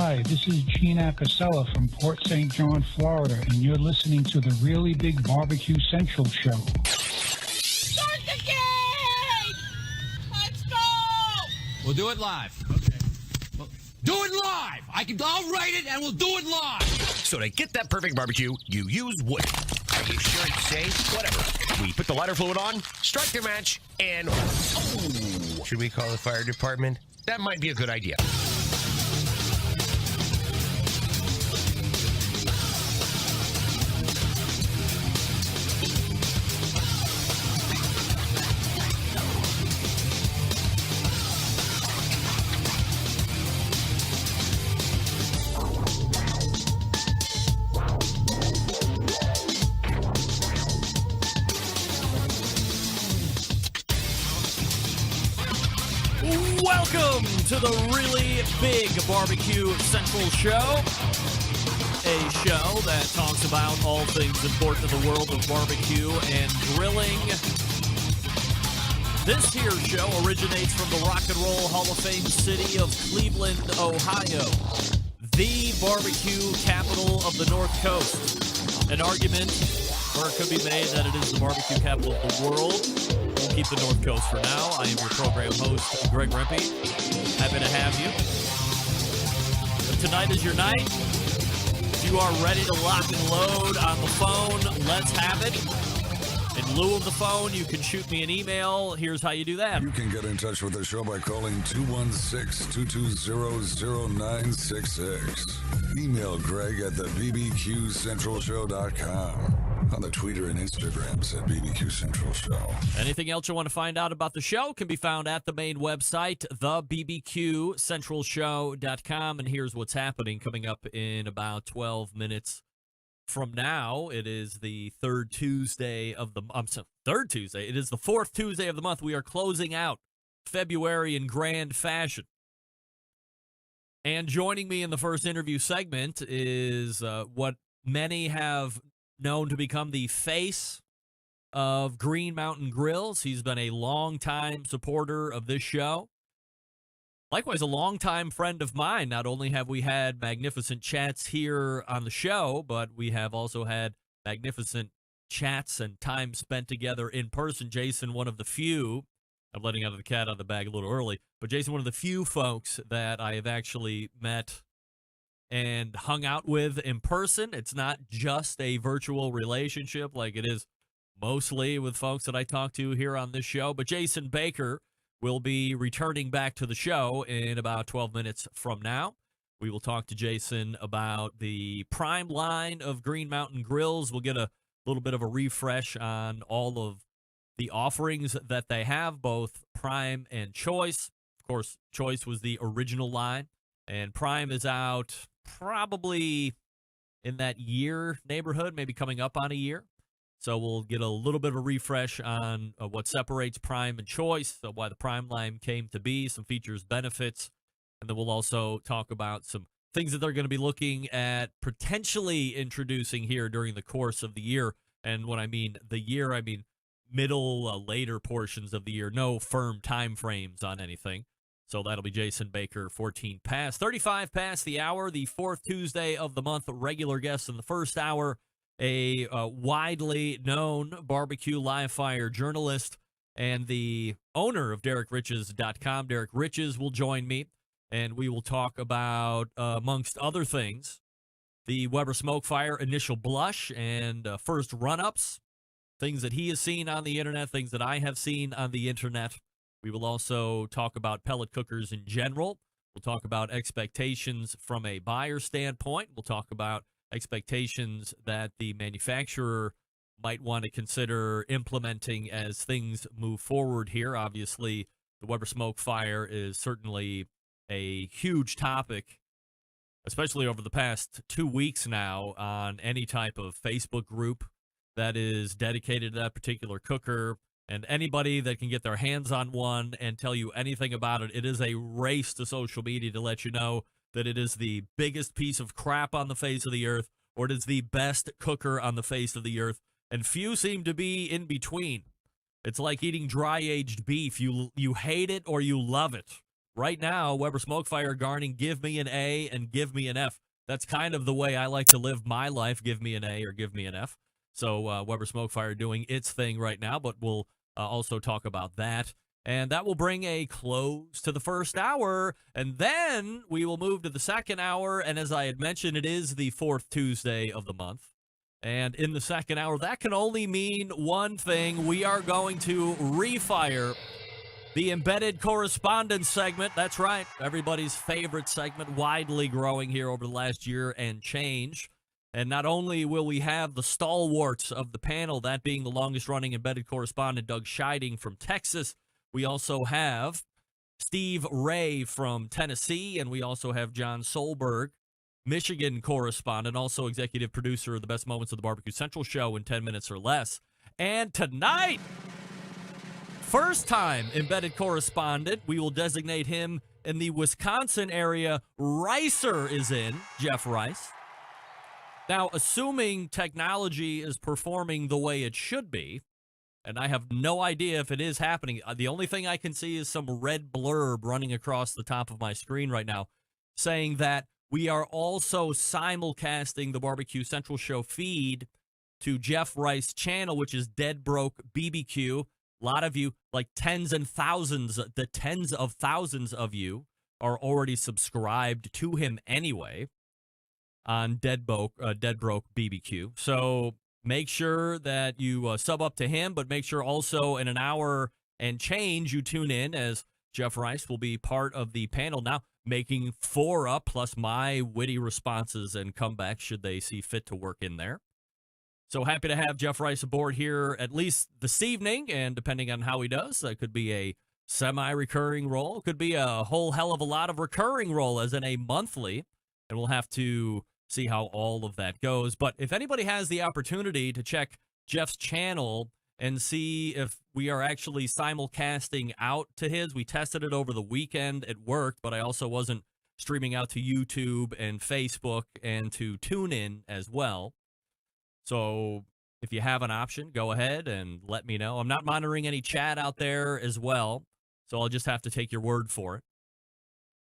Hi, this is Gene Acasella from Port St. John, Florida, and you're listening to the Really Big Barbecue Central Show. Start the game! Let's go! We'll do it live. Okay. Well, do it live! I'll write it and we'll do it live! So to get that perfect barbecue, you use wood. Are you sure it's safe? Whatever. We put the lighter fluid on, strike the match, and... Oh! Should we call the fire department? That might be a good idea. Welcome to the Really Big Barbecue Central Show, a show that talks about all things important to the world of barbecue and grilling. This here show originates from the Rock and Roll Hall of Fame city of Cleveland, Ohio, the barbecue capital of the North Coast. An argument where it could be made that it is the barbecue capital of the world. We'll keep the North Coast for now. I am your program host, Greg Rempe. Happy to have you. If tonight is your night, if you are ready to lock and load on the phone, let's have it. In lieu of the phone, you can shoot me an email. Here's how you do that. You can get in touch with the show by calling 216-220-0966. Email Greg at the bbqcentralshow.com. On the Twitter and Instagrams at BBQ Central Show. Anything else you want to find out about the show can be found at the main website, thebbqcentralshow.com. And here's what's happening coming up in about 12 minutes from now. It is the third Tuesday of the third Tuesday. It is the fourth Tuesday of the month. We are closing out February in grand fashion. And joining me in the first interview segment is what many have known to become the face of Green Mountain Grills. He's been a longtime supporter of this show. Likewise, a longtime friend of mine. Not only have we had magnificent chats here on the show, but we have also had magnificent chats and time spent together in person. Jason, one of the few, I'm letting out of the cat out of the bag a little early, but Jason, one of the few folks that I have actually met and hung out with in person. It's not just a virtual relationship like it is mostly with folks that I talk to here on this show. But Jason Baker will be returning back to the show in about 12 minutes from now. We will talk to Jason about the Prime line of Green Mountain Grills. We'll get a little bit of a refresh on all of the offerings that they have, both Prime and Choice. Of course, Choice was the original line, and Prime is out probably in that year neighborhood, maybe coming up on a year. So we'll get a little bit of a refresh on what separates Prime and Choice, so why the Prime line came to be, some features, benefits, and then we'll also talk about some things that they're going to be looking at potentially introducing here during the course of the year. And when I mean the year, I mean middle, later portions of the year. No firm time frames on anything. So that'll be Jason Baker, 14 past, 35 past the hour, the fourth Tuesday of the month. Regular guest in the first hour, a widely known barbecue live fire journalist and the owner of DerekRiches.com. Derek Riches will join me, and we will talk about, amongst other things, the Weber Smoke Fire initial blush and first run-ups, things that he has seen on the internet, things that I have seen on the internet. We will also talk about pellet cookers in general. We'll talk about expectations from a buyer standpoint. We'll talk about expectations that the manufacturer might want to consider implementing as things move forward here. Obviously, the Weber Smoke Fire is certainly a huge topic, especially over the past 2 weeks now, on any type of Facebook group that is dedicated to that particular cooker. And anybody that can get their hands on one and tell you anything about it, it is a race to social media to let you know that it is the biggest piece of crap on the face of the earth, or it is the best cooker on the face of the earth. And few seem to be in between. It's like eating dry-aged beef. You hate it or you love it, right now, Weber Smokefire garning, give me an A and give me an F. That's kind of the way I like to live my life, give me an A or give me an F. So Weber Smokefire doing its thing right now, but we'll also talk about that. And that will bring a close to the first hour, and then we will move to the second hour. And as I had mentioned, it is the fourth Tuesday of the month. And in the second hour, that can only mean one thing. We are going to refire the embedded correspondence segment. That's right, everybody's favorite segment, widely growing here over the last year and change. And not only will we have the stalwarts of the panel, that being the longest-running embedded correspondent, Doug Scheiding from Texas, we also have Steve Ray from Tennessee, and we also have John Solberg, Michigan correspondent, also executive producer of the Best Moments of the Barbecue Central show in 10 minutes or less. And tonight, first-time embedded correspondent, we will designate him in the Wisconsin area. Ricer is in, Jeff Rice. Now, assuming technology is performing the way it should be, and I have no idea if it is happening. The only thing I can see is some red blurb running across the top of my screen right now saying that we are also simulcasting the Barbecue Central show feed to Jeff Rice's channel, which is Dead Broke BBQ. A lot of you, like tens of thousands of you are already subscribed to him anyway on Dead Broke BBQ. So make sure that you sub up to him, but make sure also in an hour and change you tune in, as Jeff Rice will be part of the panel now, making 4 up, plus my witty responses and comebacks should they see fit to work in there. So happy to have Jeff Rice aboard here at least this evening, and depending on how he does, that could be a semi-recurring role, could be a whole hell of a lot of recurring role, as in a monthly, and we'll have to see how all of that goes. But if anybody has the opportunity to check Jeff's channel and see if we are actually simulcasting out to his, we tested it over the weekend. It worked, but I also wasn't streaming out to YouTube and Facebook and to TuneIn as well. So if you have an option, go ahead and let me know. I'm not monitoring any chat out there as well, so I'll just have to take your word for it.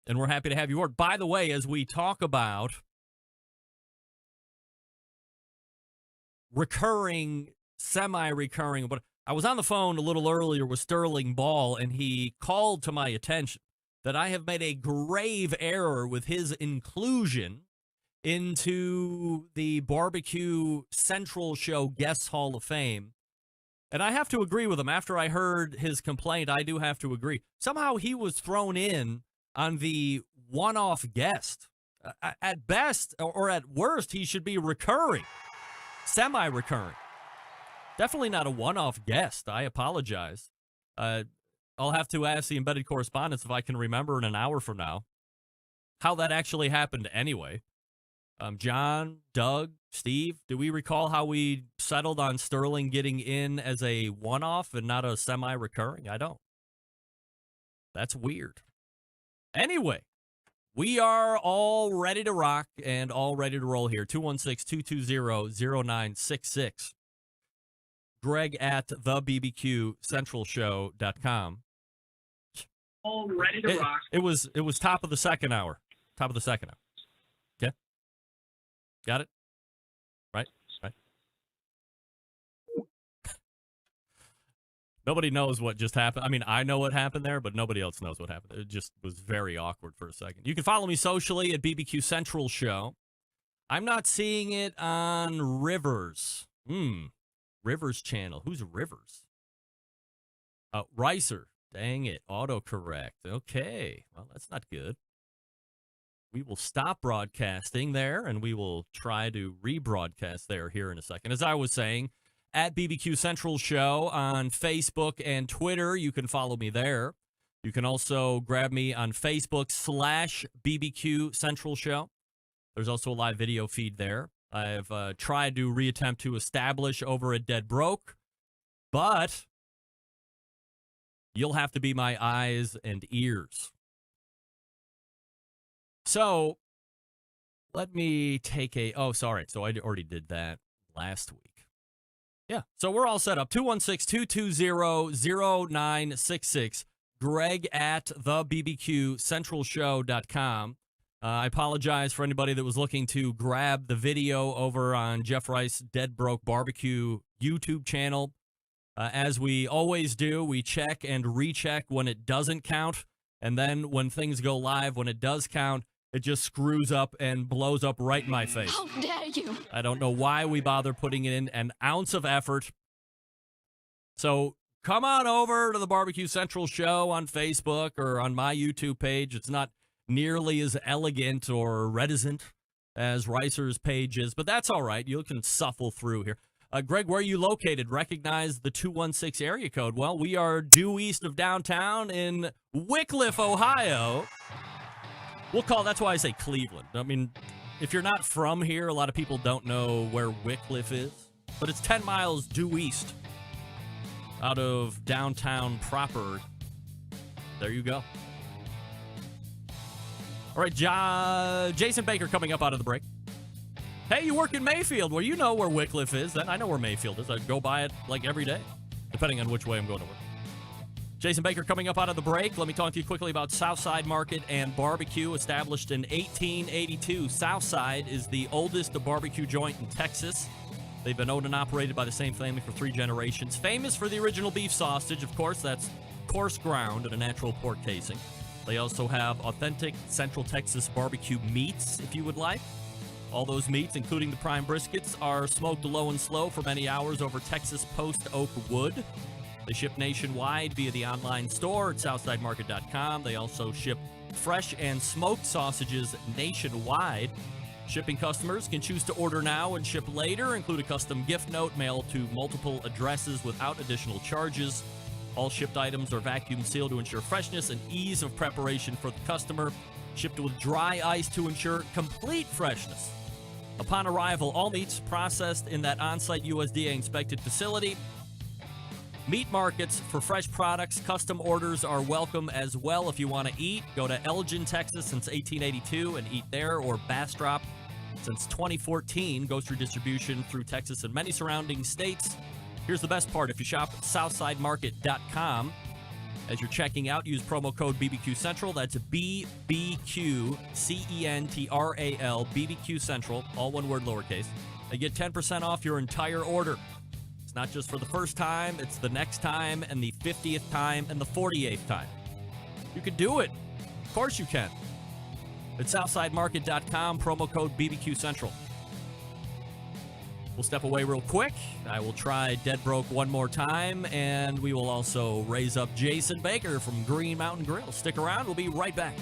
And we're happy to have you aboard. By the way, as we talk about recurring, semi-recurring, but I was on the phone a little earlier with Sterling Ball, and he called to my attention that I have made a grave error with his inclusion into the Barbecue Central show Guests Hall of Fame. And I have to agree with him. After I heard his complaint, I do have to agree. Somehow he was thrown in on the one-off guest. At best, or at worst, he should be recurring. Semi-recurring. Definitely not a one-off guest. I apologize. I'll have to ask the embedded correspondents if I can remember in an hour from now how that actually happened anyway. John, Doug, Steve, do we recall how we settled on Sterling getting in as a one-off and not a semi-recurring? I don't. That's weird. Anyway, we are all ready to rock and all ready to roll here. 216-220-0966. Greg at thebbqcentralshow.com. All ready to rock. It was top of the second hour. Top of the second hour. Okay? Got it? Right? Nobody knows what just happened. I mean, I know what happened there, but nobody else knows what happened. It just was very awkward for a second. You can follow me socially at BBQ Central Show. I'm not seeing it on Rivers. Rivers channel. Who's Rivers? Ricer. Dang it. Autocorrect. Okay. Well, that's not good. We will stop broadcasting there, and we will try to rebroadcast there here in a second. As I was saying, at BBQ Central Show on Facebook and Twitter. You can follow me there. You can also grab me on Facebook /BBQ Central Show. There's also a live video feed there. I've tried to reattempt to establish over at Dead Broke, but you'll have to be my eyes and ears. So let me take a... Oh, sorry. So I already did that last week. Yeah, so we're all set up. 216-220-0966. Greg at thebbqcentralshow.com. I apologize for anybody that was looking to grab the video over on Jeff Rice Dead Broke Barbecue YouTube channel. As we always do, we check and recheck when it doesn't count. And then when things go live, when it does count, it just screws up and blows up right in my face. How dare you? I don't know why we bother putting in an ounce of effort. So come on over to the Barbecue Central Show on Facebook or on my YouTube page. It's not nearly as elegant or reticent as Ricer's page is, but that's all right. You can shuffle through here. Greg, where are you located? Recognize the 216 area code. Well, we are due east of downtown in Wickliffe, Ohio. That's why I say Cleveland. I mean, if you're not from here, a lot of people don't know where Wickliffe is, but it's 10 miles due east out of downtown proper. There you go. All right, Jason Baker coming up out of the break. Hey, you work in Mayfield. Well, you know where Wickliffe is. Then I know where Mayfield is. I go by it like every day, depending on which way I'm going to work. Jason Baker coming up out of the break. Let me talk to you quickly about Southside Market and Barbecue. Established in 1882, Southside is the oldest barbecue joint in Texas. They've been owned and operated by the same family for 3 generations. Famous for the original beef sausage, of course. That's coarse ground and a natural pork casing. They also have authentic Central Texas barbecue meats, if you would like. All those meats, including the prime briskets, are smoked low and slow for many hours over Texas post oak wood. They ship nationwide via the online store at southsidemarket.com. They also ship fresh and smoked sausages nationwide. Shipping customers can choose to order now and ship later, include a custom gift note mailed to multiple addresses without additional charges. All shipped items are vacuum sealed to ensure freshness and ease of preparation for the customer. Shipped with dry ice to ensure complete freshness. Upon arrival, all meats processed in that on-site USDA-inspected facility. Meat markets for fresh products. Custom orders are welcome as well. If you want to eat, go to Elgin, Texas since 1882 and eat there, or Bastrop since 2014. Goes through distribution through Texas and many surrounding states. Here's the best part. If you shop southsidemarket.com, as you're checking out, use promo code BBQ Central. That's BBQ CENTRAL, BBQ Central, all one word, lowercase. And get 10% off your entire order. It's not just for the first time, it's the next time and the 50th time and the 48th time. You can do it. Of course you can. It's southsidemarket.com, promo code BBQ Central. We'll step away real quick. I will try Dead Broke one more time, and we will also raise up Jason Baker from Green Mountain Grill. Stick around. We'll be right back.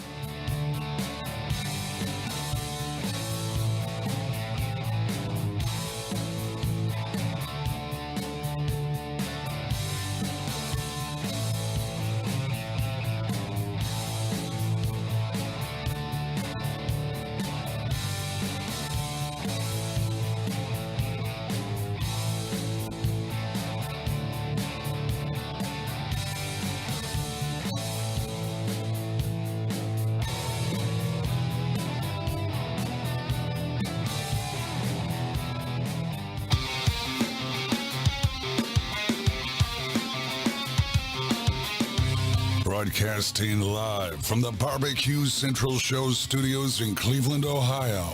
Broadcasting live from the Barbecue Central Show studios in Cleveland, Ohio.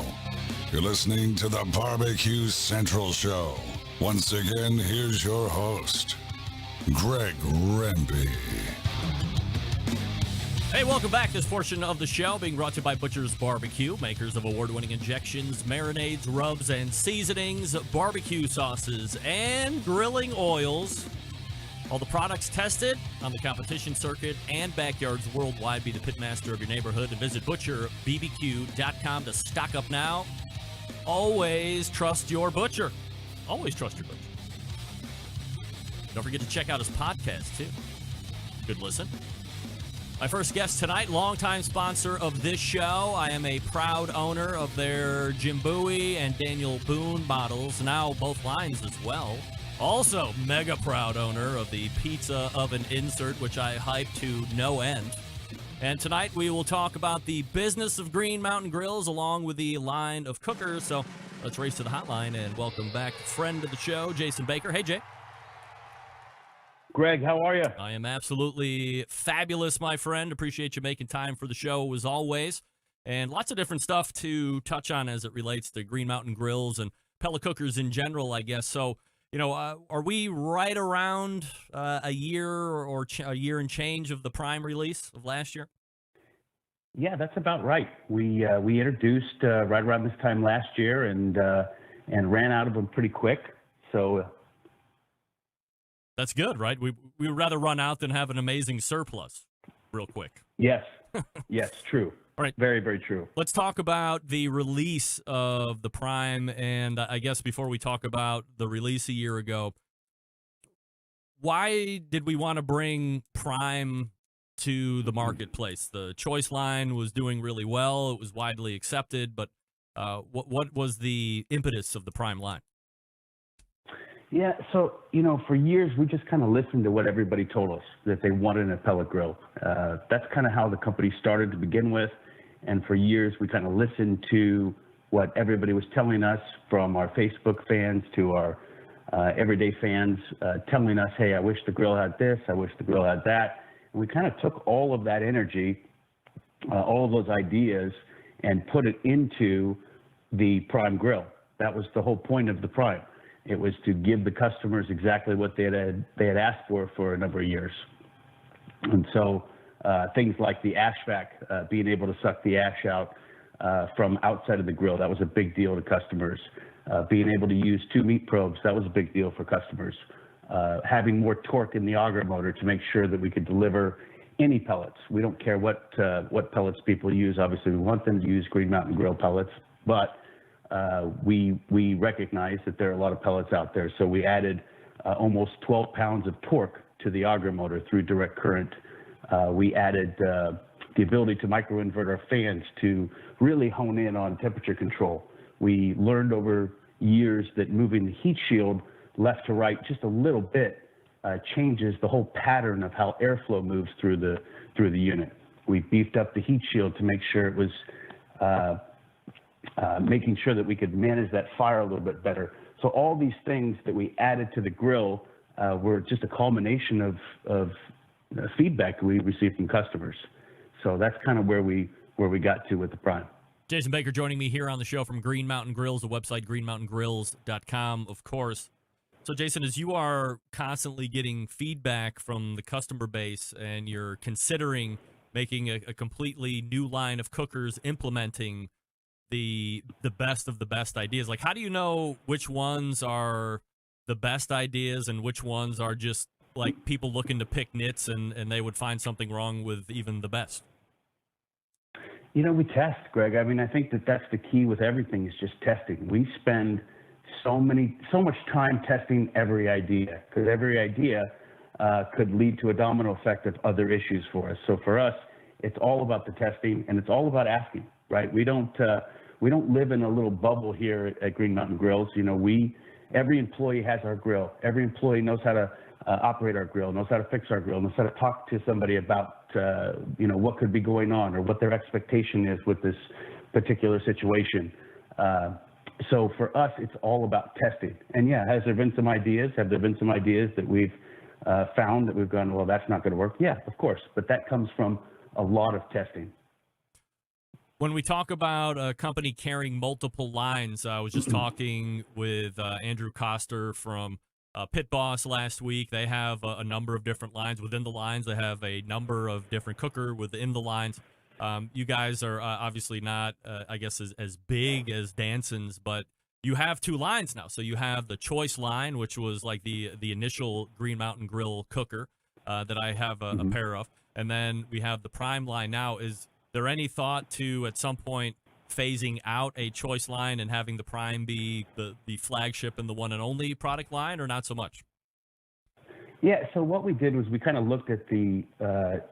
You're listening to the Barbecue Central Show. Once again, here's your host, Greg Rempe. Hey, welcome back. This portion of the show being brought to you by Butcher's Barbecue, makers of award-winning injections, marinades, rubs, and seasonings, barbecue sauces, and grilling oils. All the products tested on the competition circuit and backyards worldwide. Be the pitmaster of your neighborhood and visit butcherbbq.com to stock up now. Always trust your butcher. Always trust your butcher. Don't forget to check out his podcast, too. Good listen. My first guest tonight, longtime sponsor of this show. I am a proud owner of their Jim Bowie and Daniel Boone models, now both lines as well. Also, mega proud owner of the pizza oven insert, which I hype to no end. And tonight we will talk about the business of Green Mountain Grills along with the line of cookers. So let's race to the hotline and welcome back friend of the show, Jason Baker. Hey, Jay. Greg, how are you? I am absolutely fabulous, my friend. Appreciate you making time for the show as always. And lots of different stuff to touch on as it relates to Green Mountain Grills and pellet cookers in general, I guess. So, are we right around a year or a year and change of the Prime release of last year? Yeah, that's about right. We introduced right around this time last year and ran out of them pretty quick. So that's good, right? We would rather run out than have an amazing surplus real quick. Yes. Yes, true. All right. Very, very true. Let's talk about the release of the Prime. And I guess before we talk about the release a year ago, why did we want to bring Prime to the marketplace? The Choice line was doing really well. It was widely accepted. But what was the impetus of the Prime line? Yeah, so, for years, we just kind of listened to what everybody told us that they wanted in a pellet grill. That's kind of how the company started to begin with. And for years, we kind of listened to what everybody was telling us, from our Facebook fans to our everyday fans, telling us, hey, I wish the grill had this, I wish the grill had that. And we kind of took all of that energy, all of those ideas, and put it into the Prime grill. That was the whole point of the Prime. It was to give the customers exactly what they had asked for a number of years. And so things like the ash vac, being able to suck the ash out from outside of the grill, that was a big deal to customers. Being able to use 2 meat probes, that was a big deal for customers. Having more torque in the auger motor to make sure that we could deliver any pellets. We don't care what pellets people use. Obviously, we want them to use Green Mountain Grill pellets, but we recognize that there are a lot of pellets out there. So we added almost 12 pounds of torque to the auger motor through direct current. We added the ability to microinvert our fans to really hone in on temperature control. We learned over years that moving the heat shield left to right just a little bit changes the whole pattern of how airflow moves through the unit. We beefed up the heat shield to make sure it was making sure that we could manage that fire a little bit better. So all these things that we added to the grill were just a culmination of feedback we received from customers. So that's kind of where we got to with the Prime. Jason Baker joining me here on the show from Green Mountain Grills, the website greenmountaingrills.com, of course. So, Jason, as you are constantly getting feedback from the customer base and you're considering making a completely new line of cookers, implementing the best of the best ideas, like how do you know which ones are the best ideas and which ones are just like people looking to pick nits and they would find something wrong with even the best? We test, Greg. I mean, I think that's the key with everything, is just testing. We spend so much time testing every idea, because every idea could lead to a domino effect of other issues for us. So for us, it's all about the testing, and it's all about asking, right? We don't live in a little bubble here at Green Mountain Grills. Every employee has our grill. Every employee knows how to operate our grill, knows how to fix our grill, knows how to talk to somebody about what could be going on or what their expectation is with this particular situation. So for us, it's all about testing. And yeah, has there been some ideas? Have there been some ideas that we've found that we've gone, well, that's not going to work? Yeah, of course. But that comes from a lot of testing. When we talk about a company carrying multiple lines, I was just talking with Andrew Koster from Pit Boss last week. They have a number of different lines. Within the lines, they have a number of different cooker within the lines. You guys are obviously not, I guess, as big as Danson's, but you have 2 lines now. So you have the Choice line, which was like the initial Green Mountain Grill cooker that I have a pair of. And then we have the Prime line now. Is there any thought to, at some point, phasing out a Choice line and having the Prime be the flagship and the one and only product line, or not so much? Yeah, so what we did was we kind of looked at the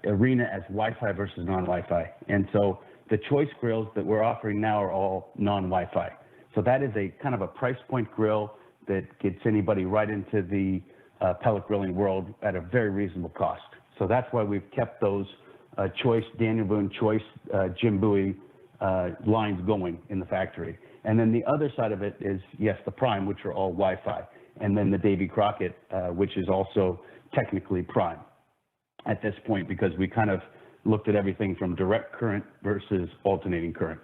arena as Wi-Fi versus non-Wi-Fi. And so the Choice grills that we're offering now are all non-Wi-Fi. So that is a kind of a price point grill that gets anybody right into the pellet grilling world at a very reasonable cost. So that's why we've kept those Choice, Daniel Boone, Choice, Jim Bowie lines going in the factory. And then the other side of it is, yes, the Prime, which are all Wi-Fi. and then the Davy Crockett, which is also technically prime at this point, because we kind of looked at everything from direct current versus alternating current.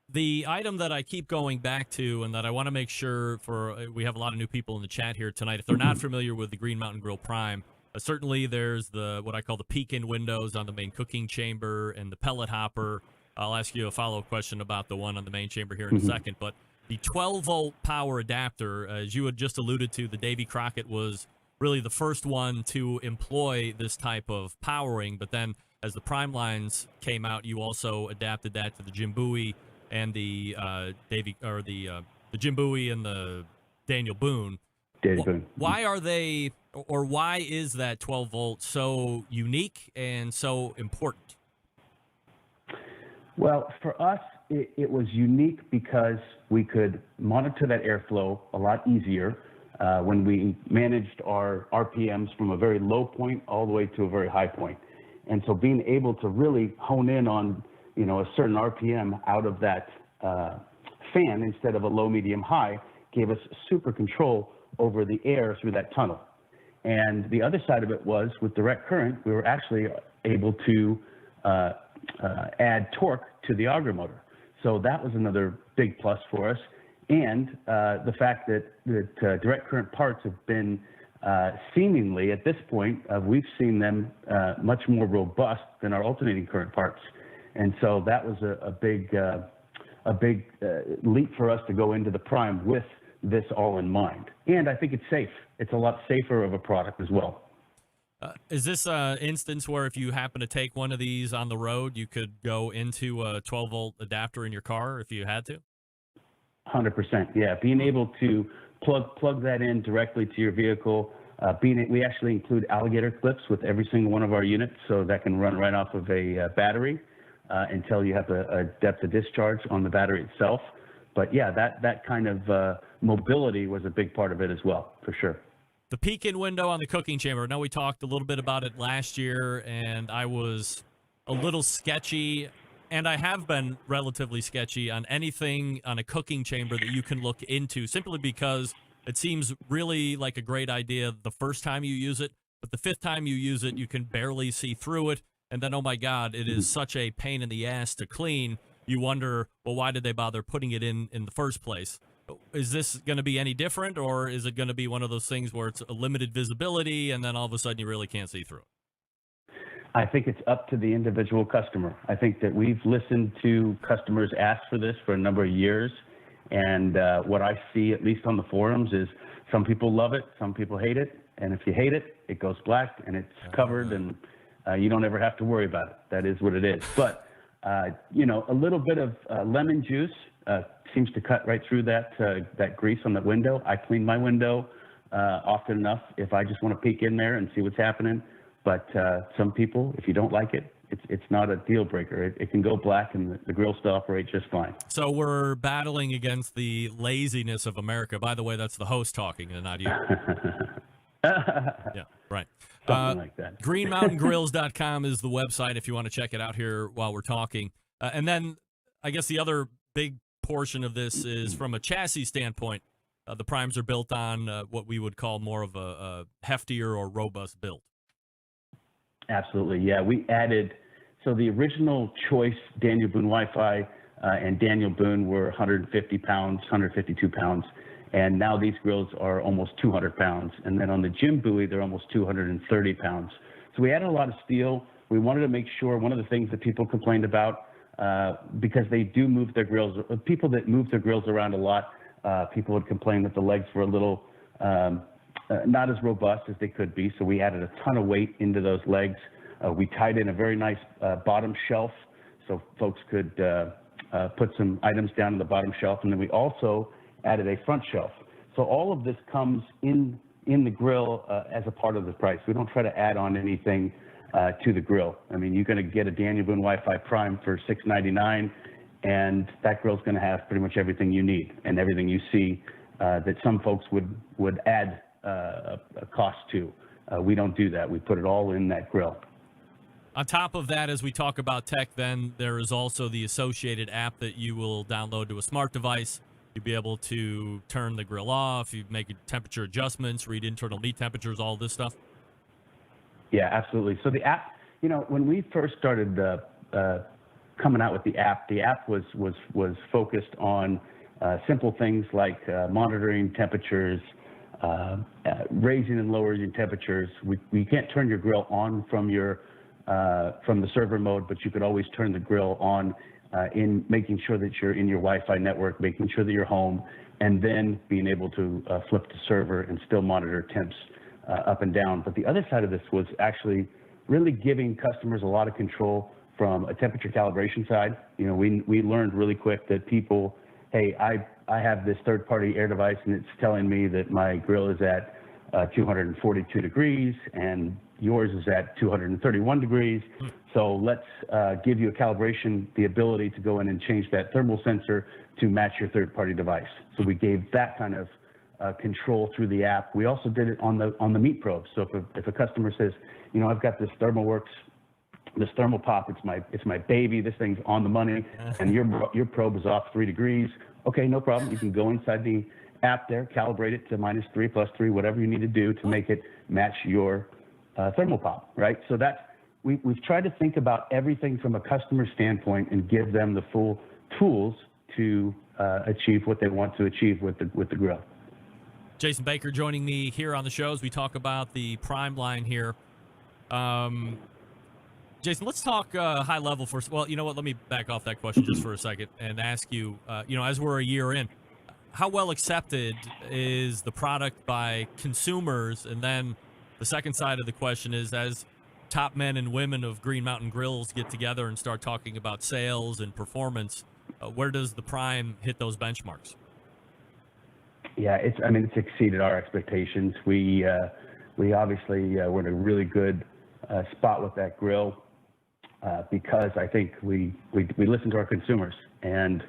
The item that I keep going back to, and that I want to make sure we have a lot of new people in the chat here tonight, if they're not familiar with the Green Mountain Grill Prime, certainly there's what I call the peek-in windows on the main cooking chamber and the pellet hopper. I'll ask you a follow-up question about the one on the main chamber here in a second, but the 12-volt power adapter, as you had just alluded to, the Davy Crockett was really the first one to employ this type of powering, but then as the Prime lines came out, you also adapted that to the Jim Bowie and the Jim Bowie and the Daniel Boone. Why are they, or why is that 12 volt so unique and so important? Well, for us, it was unique because we could monitor that airflow a lot easier when we managed our RPMs from a very low point all the way to a very high point. And so being able to really hone in on, a certain RPM out of that fan instead of a low, medium, high gave us super control over the air through that tunnel. And the other side of it was with direct current, we were actually able to add torque to the auger motor. So that was another big plus for us. And the fact that direct current parts have been seemingly, at this point, we've seen them much more robust than our alternating current parts. And so that was a big leap for us to go into the Prime with this all in mind. And I think it's safe. It's a lot safer of a product as well. Is this an instance where if you happen to take one of these on the road, you could go into a 12-volt adapter in your car if you had to? 100%, yeah. Being able to plug that in directly to your vehicle. We actually include alligator clips with every single one of our units, so that can run right off of a battery until you have a depth of discharge on the battery itself. But yeah, that kind of mobility was a big part of it as well, for sure. The peek-in window on the cooking chamber. I know we talked a little bit about it last year, and I was a little sketchy, and I have been relatively sketchy on anything on a cooking chamber that you can look into, simply because it seems really like a great idea the first time you use it, but the fifth time you use it, you can barely see through it, and then, oh my God, it is such a pain in the ass to clean. You wonder, well, why did they bother putting it in the first place? Is this going to be any different, or is it going to be one of those things where it's a limited visibility and then all of a sudden you really can't see through it? I think it's up to the individual customer. I think that we've listened to customers ask for this for a number of years, and what I see, at least on the forums, is some people love it, some people hate it, and if you hate it, it goes black and it's covered, and you don't ever have to worry about it. That is what it is. But, a little bit of lemon juice seems to cut right through that grease on the window. I clean my window often enough if I just want to peek in there and see what's happening. But some people, if you don't like it, it's not a deal breaker. It can go black and the grill still operate just fine. So we're battling against the laziness of America. By the way, that's the host talking and not you. Yeah, right. Something like that. GreenMountainGrills.com is the website if you want to check it out here while we're talking. And then I guess the other big portion of this is from a chassis standpoint. The Primes are built on what we would call more of a heftier or robust build. Absolutely, yeah. We added, so the original choice Daniel Boone Wi-Fi and Daniel Boone were 150 pounds, 152 pounds, and now these grills are almost 200 pounds. And then on the Jim Bowie, they're almost 230 pounds. So we added a lot of steel. We wanted to make sure, one of the things that people complained about, because they do move their grills, people that move their grills around a lot, people would complain that the legs were a little not as robust as they could be. So we added a ton of weight into those legs. We tied in a very nice bottom shelf so folks could put some items down on the bottom shelf. And then we also added a front shelf. So all of this comes in the grill as a part of the price. We don't try to add on anything to the grill. I mean, you're going to get a Daniel Boone Wi-Fi Prime for $699, and that grill's going to have pretty much everything you need and everything you see that some folks would add a cost to. We don't do that. We put it all in that grill. On top of that, as we talk about tech, then there is also the associated app that you will download to a smart device You'd be able to turn the grill off. You make temperature adjustments, read internal meat temperatures, all this stuff. Yeah, absolutely. So the app, when we first started coming out with the app was focused on simple things like monitoring temperatures, raising and lowering temperatures. We can't turn your grill on from the server mode, but you could always turn the grill on in making sure that you're in your Wi-Fi network, making sure that you're home, and then being able to flip the server and still monitor temps up and down. But the other side of this was actually really giving customers a lot of control from a temperature calibration side. We learned really quick that people, hey, I have this third-party air device and it's telling me that my grill is at 242 degrees and yours is at 231 degrees. So let's give you a calibration, the ability to go in and change that thermal sensor to match your third-party device. So we gave that kind of control through the app. We also did it on the meat probe. So if a customer says, I've got this this thermal pop, it's my baby, this thing's on the money, and your probe is off 3 degrees. Okay, no problem. You can go inside the app there, calibrate it to -3, +3, whatever you need to do to make it match your thermal pop, right? So we've tried to think about everything from a customer standpoint and give them the full tools to achieve what they want to achieve with the grill. Jason Baker joining me here on the show as we talk about the Prime line here. Jason, let's talk high level first. Well, you know what? Let me back off that question just for a second and ask you, as we're a year in, how well accepted is the product by consumers? And then the second side of the question is, as top men and women of Green Mountain Grills get together and start talking about sales and performance, where does the Prime hit those benchmarks? Yeah, it's exceeded our expectations. We obviously were in a really good spot with that grill because I think we listened to our consumers, and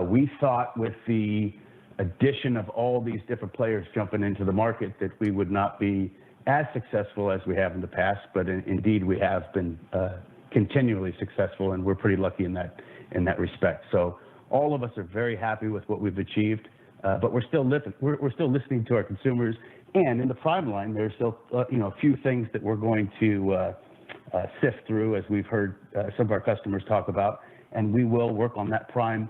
we thought with the addition of all these different players jumping into the market that we would not be as successful as we have in the past, but indeed we have been continually successful, and we're pretty lucky in that respect. So all of us are very happy with what we've achieved, but we're still listening to our consumers. And in the Prime line, there's still a few things that we're going to sift through, as we've heard some of our customers talk about, and we will work on that Prime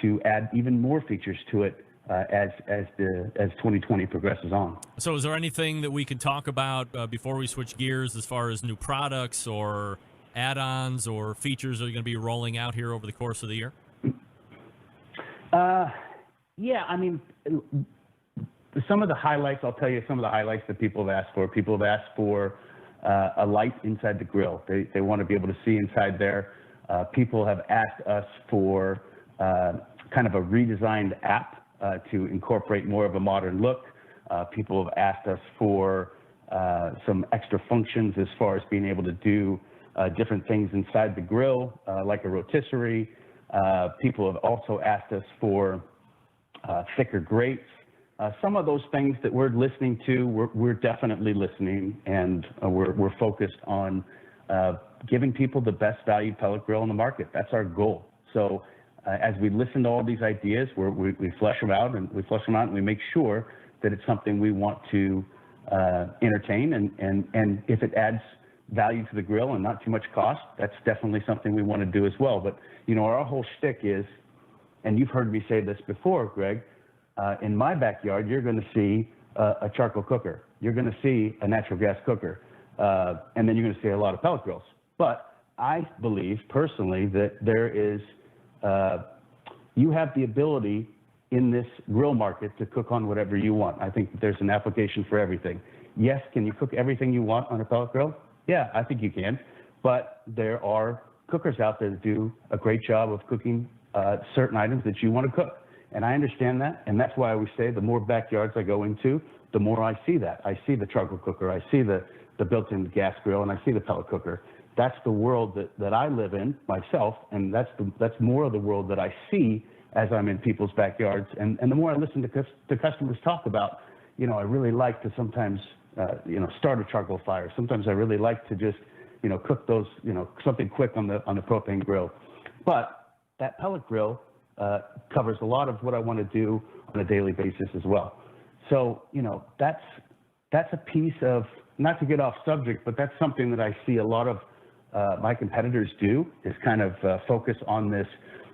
to add even more features to it as 2020 progresses on. So is there anything that we can talk about before we switch gears as far as new products or add-ons or features that are going to be rolling out here over the course of the year? Yeah, some of the highlights, I'll tell you some of the highlights that people have asked for. People have asked for a light inside the grill. They want to be able to see inside there. People have asked us for kind of a redesigned app to incorporate more of a modern look. People have asked us for some extra functions as far as being able to do different things inside the grill, like a rotisserie. People have also asked us for thicker grates. Some of those things that we're listening to, we're definitely listening, and we're focused on giving people the best value pellet grill in the market. That's our goal. So as we listen to all these ideas, we flesh them out, and we make sure that it's something we want to entertain, and if it adds value to the grill and not too much cost, that's definitely something we want to do as well. But our whole shtick is, and you've heard me say this before, Greg, in my backyard, you're going to see a charcoal cooker. You're going to see a natural gas cooker. And then you're going to see a lot of pellet grills. But I believe personally that there is, you have the ability in this grill market to cook on whatever you want. I think that there's an application for everything. Yes, can you cook everything you want on a pellet grill? Yeah, I think you can. But there are cookers out there that do a great job of cooking certain items that you want to cook. And I understand that, and that's why I always say the more backyards I go into, the more I see that. I see the charcoal cooker, I see the built-in gas grill, and I see the pellet cooker. That's the world that I live in myself, and that's more of the world that I see as I'm in people's backyards. And the more I listen to customers talk about, I really like to sometimes, start a charcoal fire. Sometimes I really like to just, cook those, something quick on the propane grill. But that pellet grill, covers a lot of what I want to do on a daily basis as well. So, that's a piece of, not to get off subject, but that's something that I see a lot of my competitors do, is kind of focus on this.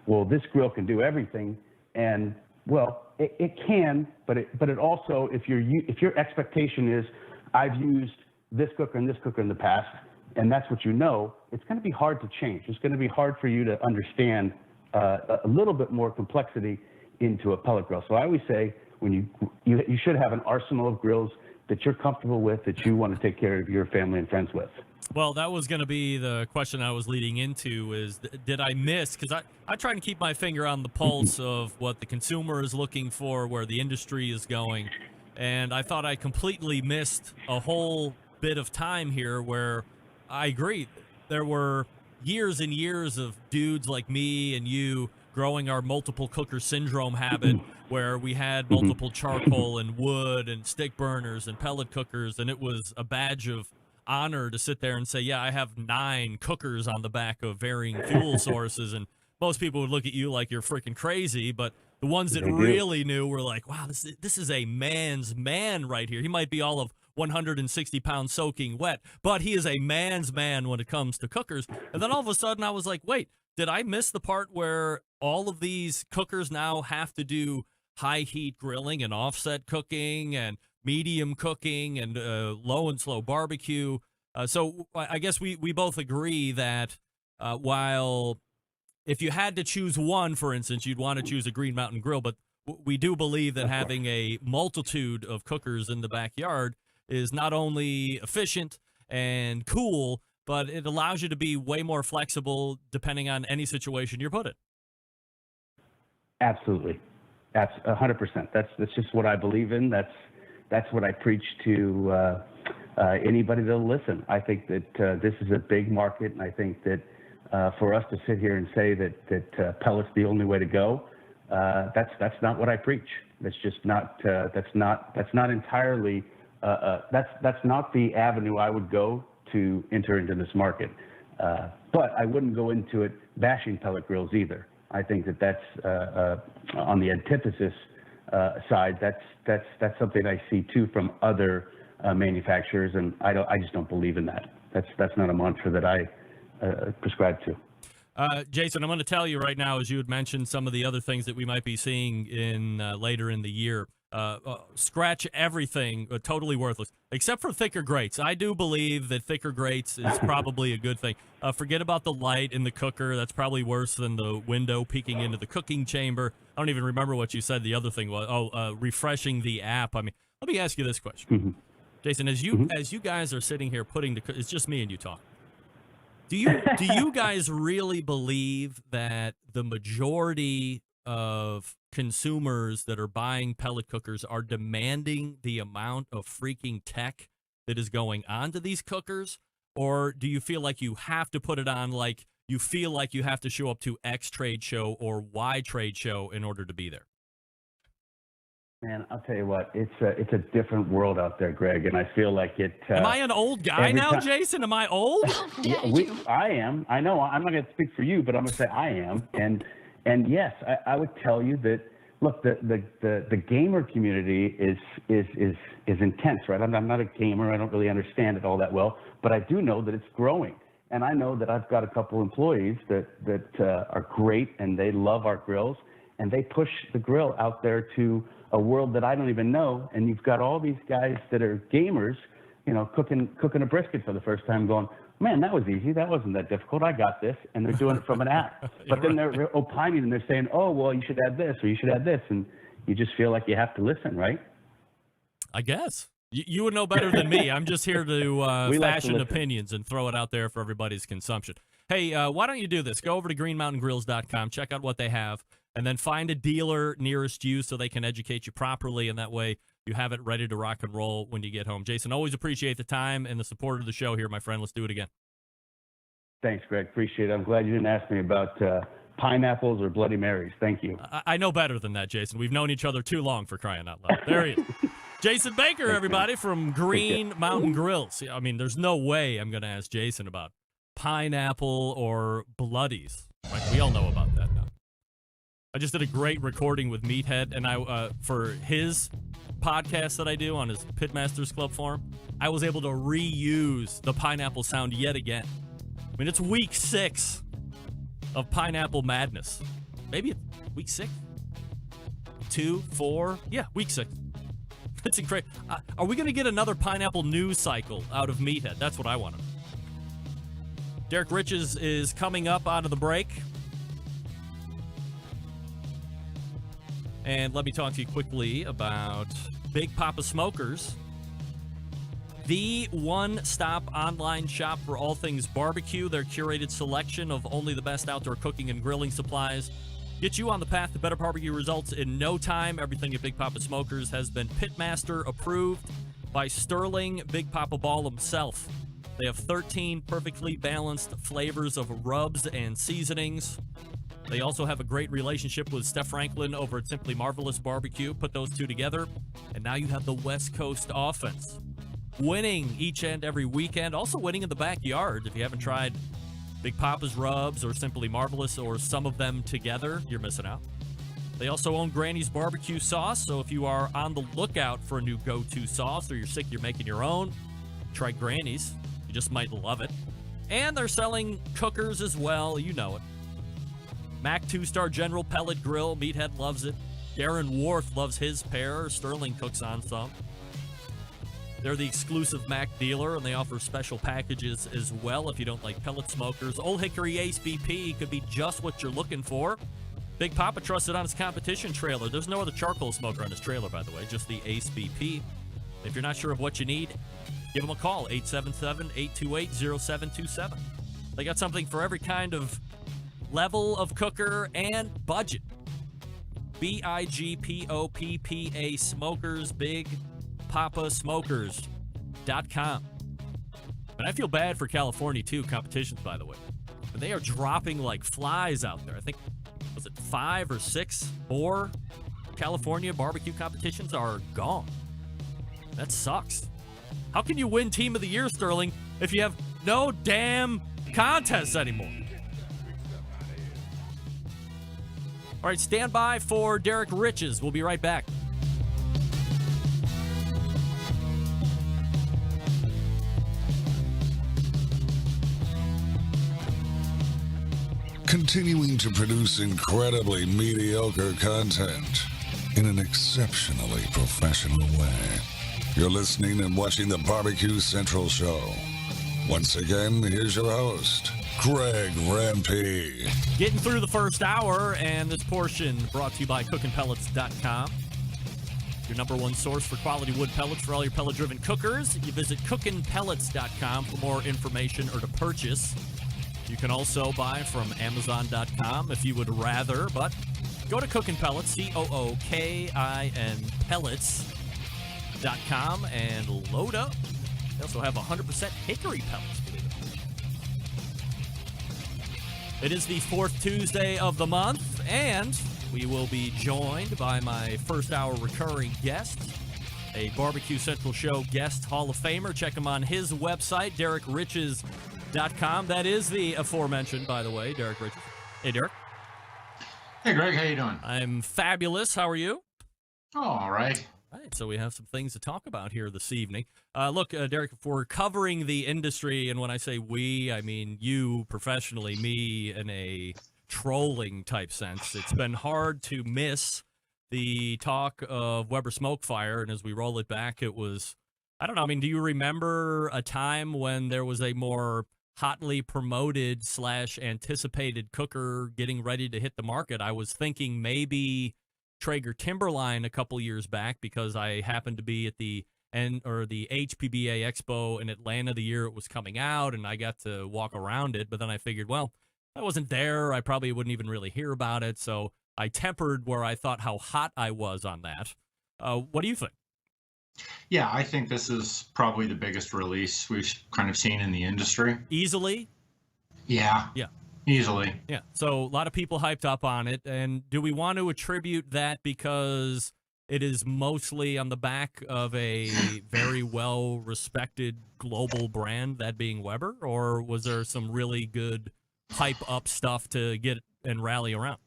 Well, this grill can do everything, and well, it can, but it also, if your expectation is, I've used this cooker and this cooker in the past, and that's what it's going to be hard to change. It's going to be hard for you to understand a little bit more complexity into a pellet grill. So I always say, when you should have an arsenal of grills that you're comfortable with, that you want to take care of your family and friends with. Well, that was going to be the question I was leading into, is did I miss, because I try to keep my finger on the pulse of what the consumer is looking for, where the industry is going, and I thought I completely missed a whole bit of time here where I agree. There were years and years of dudes like me and you growing our multiple cooker syndrome habit, where we had multiple charcoal and wood and stick burners and pellet cookers, and it was a badge of honor to sit there and say, yeah, I have 9 cookers on the back of varying fuel sources, and most people would look at you like you're freaking crazy, but the ones that really knew were like, wow, this is a man's man right here. He might be all of 160 pounds soaking wet, but he is a man's man when it comes to cookers. And then all of a sudden I was like, wait, did I miss the part where all of these cookers now have to do high heat grilling and offset cooking and medium cooking and low and slow barbecue? So I guess we both agree that while if you had to choose one, for instance, you'd want to choose a Green Mountain Grill, but we do believe that having a multitude of cookers in the backyard is not only efficient and cool, but it allows you to be way more flexible depending on any situation you're put in. Absolutely. 100%. That's just what I believe in. That's what I preach to anybody that'll listen. I think that this is a big market, and I think that for us to sit here and say that pellet's the only way to go, that's not what I preach. That's just not. That's not entirely. That's not the avenue I would go to enter into this market. But I wouldn't go into it bashing pellet grills either. I think that's on the antithesis side. That's something I see too from other manufacturers, and I just don't believe in that. That's not a mantra that I prescribe to. Jason, I'm going to tell you right now, as you had mentioned, some of the other things that we might be seeing in later in the year. Scratch everything, totally worthless, except for thicker grates. I do believe that thicker grates is probably a good thing. Forget about the light in the cooker. That's probably worse than the window peeking into the cooking chamber. I don't even remember what you said the other thing was. Refreshing the app. I mean, let me ask you this question. Jason, as you guys are sitting here it's just me and you talking. Do you guys really believe that the majority of consumers that are buying pellet cookers are demanding the amount of freaking tech that is going onto these cookers? Or do you feel like you have to put it on, like you feel like you have to show up to X trade show or Y trade show in order to be there? Man, I'll tell you what, it's a different world out there, Greg, and I feel like it. Am I an old guy now, Jason? Am I old? I am. I know. I'm not going to speak for you, but I'm going to say I am. And yes, I would tell you that. Look, the gamer community is intense, right? I'm not a gamer. I don't really understand it all that well, but I do know that it's growing, and I know that I've got a couple employees that are great, and they love our grills, and they push the grill out there to a world that I don't even know. And you've got all these guys that are gamers, cooking a brisket for the first time, going, man, that was easy. That wasn't that difficult. I got this. And they're doing it from an app. But then they're opining and they're saying, oh, well, you should add this or you should add this. And you just feel like you have to listen, right? I guess. You would know better than me. I'm just here to fashion opinions and throw it out there for everybody's consumption. Hey, why don't you do this? Go over to greenmountaingrills.com, check out what they have, and then find a dealer nearest you so they can educate you properly, and that way you have it ready to rock and roll when you get home. Jason, always appreciate the time and the support of the show here, my friend. Let's do it again. Thanks, Greg. Appreciate it. I'm glad you didn't ask me about pineapples or Bloody Marys. Thank you. I know better than that, Jason. We've known each other too long, for crying out loud. There he is. Jason Baker, everybody, from Green Mountain Grills. I mean, there's no way I'm going to ask Jason about pineapple or bloodies. Right? We all know about that now. I just did a great recording with Meathead, and I for his podcast that I do on his Pitmasters Club forum, I was able to reuse the pineapple sound yet again. I mean, it's week 6 of Pineapple Madness. Maybe it's week 6? 2, 4? Yeah, week 6. That's incredible. Are we going to get another pineapple news cycle out of Meathead? That's what I want to know. Derek Riches is coming up out of the break. And let me talk to you quickly about Big Papa Smokers, the one-stop online shop for all things barbecue. Their curated selection of only the best outdoor cooking and grilling supplies get you on the path to better barbecue results in no time. Everything at Big Papa Smokers has been Pitmaster approved by Sterling Big Papa Ball himself. They have 13 perfectly balanced flavors of rubs and seasonings. They also have a great relationship with Steph Franklin over at Simply Marvelous Barbecue. Put those two together, and now you have the West Coast offense. Winning each and every weekend, also winning in the backyard. If you haven't tried Big Papa's Rubs or Simply Marvelous or some of them together, you're missing out. They also own Granny's Barbecue Sauce, so if you are on the lookout for a new go-to sauce or you're sick you're making your own, try Granny's. You just might love it. And they're selling cookers as well, you know it. Mac 2-Star General Pellet Grill, Meathead loves it. Darren Worth loves his pair. Sterling cooks on some. They're the exclusive Mac dealer, and they offer special packages as well if you don't like pellet smokers. Old Hickory Ace BP could be just what you're looking for. Big Papa trusts it on his competition trailer. There's no other charcoal smoker on his trailer, by the way, just the Ace BP. If you're not sure of what you need, give them a call, 877-828-0727. They got something for every kind of level of cooker and budget. BIGPOPPA Smokers, Big Papa Smokers.com. And I feel bad for California, too, competitions, by the way. And they are dropping like flies out there. I think, was it 5 or 6 more California barbecue competitions are gone. That sucks. How can you win Team of the Year, Sterling, if you have no damn contests anymore? All right, stand by for Derek Riches. We'll be right back. Continuing to produce incredibly mediocre content in an exceptionally professional way. You're listening and watching the Barbecue Central Show. Once again, here's your host, Greg Rampey. Getting through the first hour, and this portion brought to you by cookinpellets.com. Your number one source for quality wood pellets for all your pellet-driven cookers. You visit cookinpellets.com for more information or to purchase. You can also buy from Amazon.com if you would rather, but go to Cookin Pellets, COOKIN Pellets.com, and load up. They also have 100% hickory pellets, believe it. It is the 4th Tuesday of the month, and we will be joined by my first hour recurring guest, a Barbecue Central Show guest Hall of Famer. Check him on his website, DerekRiches.com. That is the aforementioned, by the way, Derek Riches. Hey, Derek. Hey, Greg. How you doing? I'm fabulous. How are you? Oh, all right. All right, so we have some things to talk about here this evening. Look, Derek, if we're covering the industry, and when I say we, I mean you professionally, me in a trolling type sense, it's been hard to miss the talk of Weber Smokefire, and as we roll it back, it was, I don't know, I mean, do you remember a time when there was a more hotly promoted / anticipated cooker getting ready to hit the market? I was thinking maybe Traeger Timberline a couple years back, because I happened to be at the HPBA Expo in Atlanta the year it was coming out, and I got to walk around it. But then I figured, well, I wasn't there. I probably wouldn't even really hear about it. So I tempered where I thought how hot I was on that. What do you think? Yeah, I think this is probably the biggest release we've kind of seen in the industry. Easily? Yeah. Yeah. Easily. Yeah. So a lot of people hyped up on it. And do we want to attribute that because it is mostly on the back of a very well-respected global brand, that being Weber? Or was there some really good hype-up stuff to get and rally around?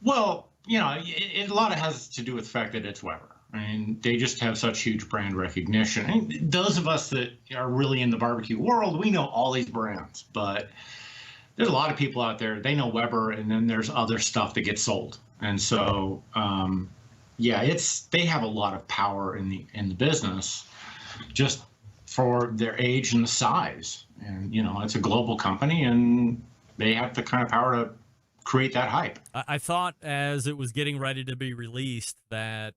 Well, a lot of it has to do with the fact that it's Weber. I mean, they just have such huge brand recognition. I mean, those of us that are really in the barbecue world, we know all these brands, but there's a lot of people out there, they know Weber, and then there's other stuff that gets sold. And so, they have a lot of power in the business, just for their age and the size. And, it's a global company, and they have the kind of power to create that hype. I thought as it was getting ready to be released that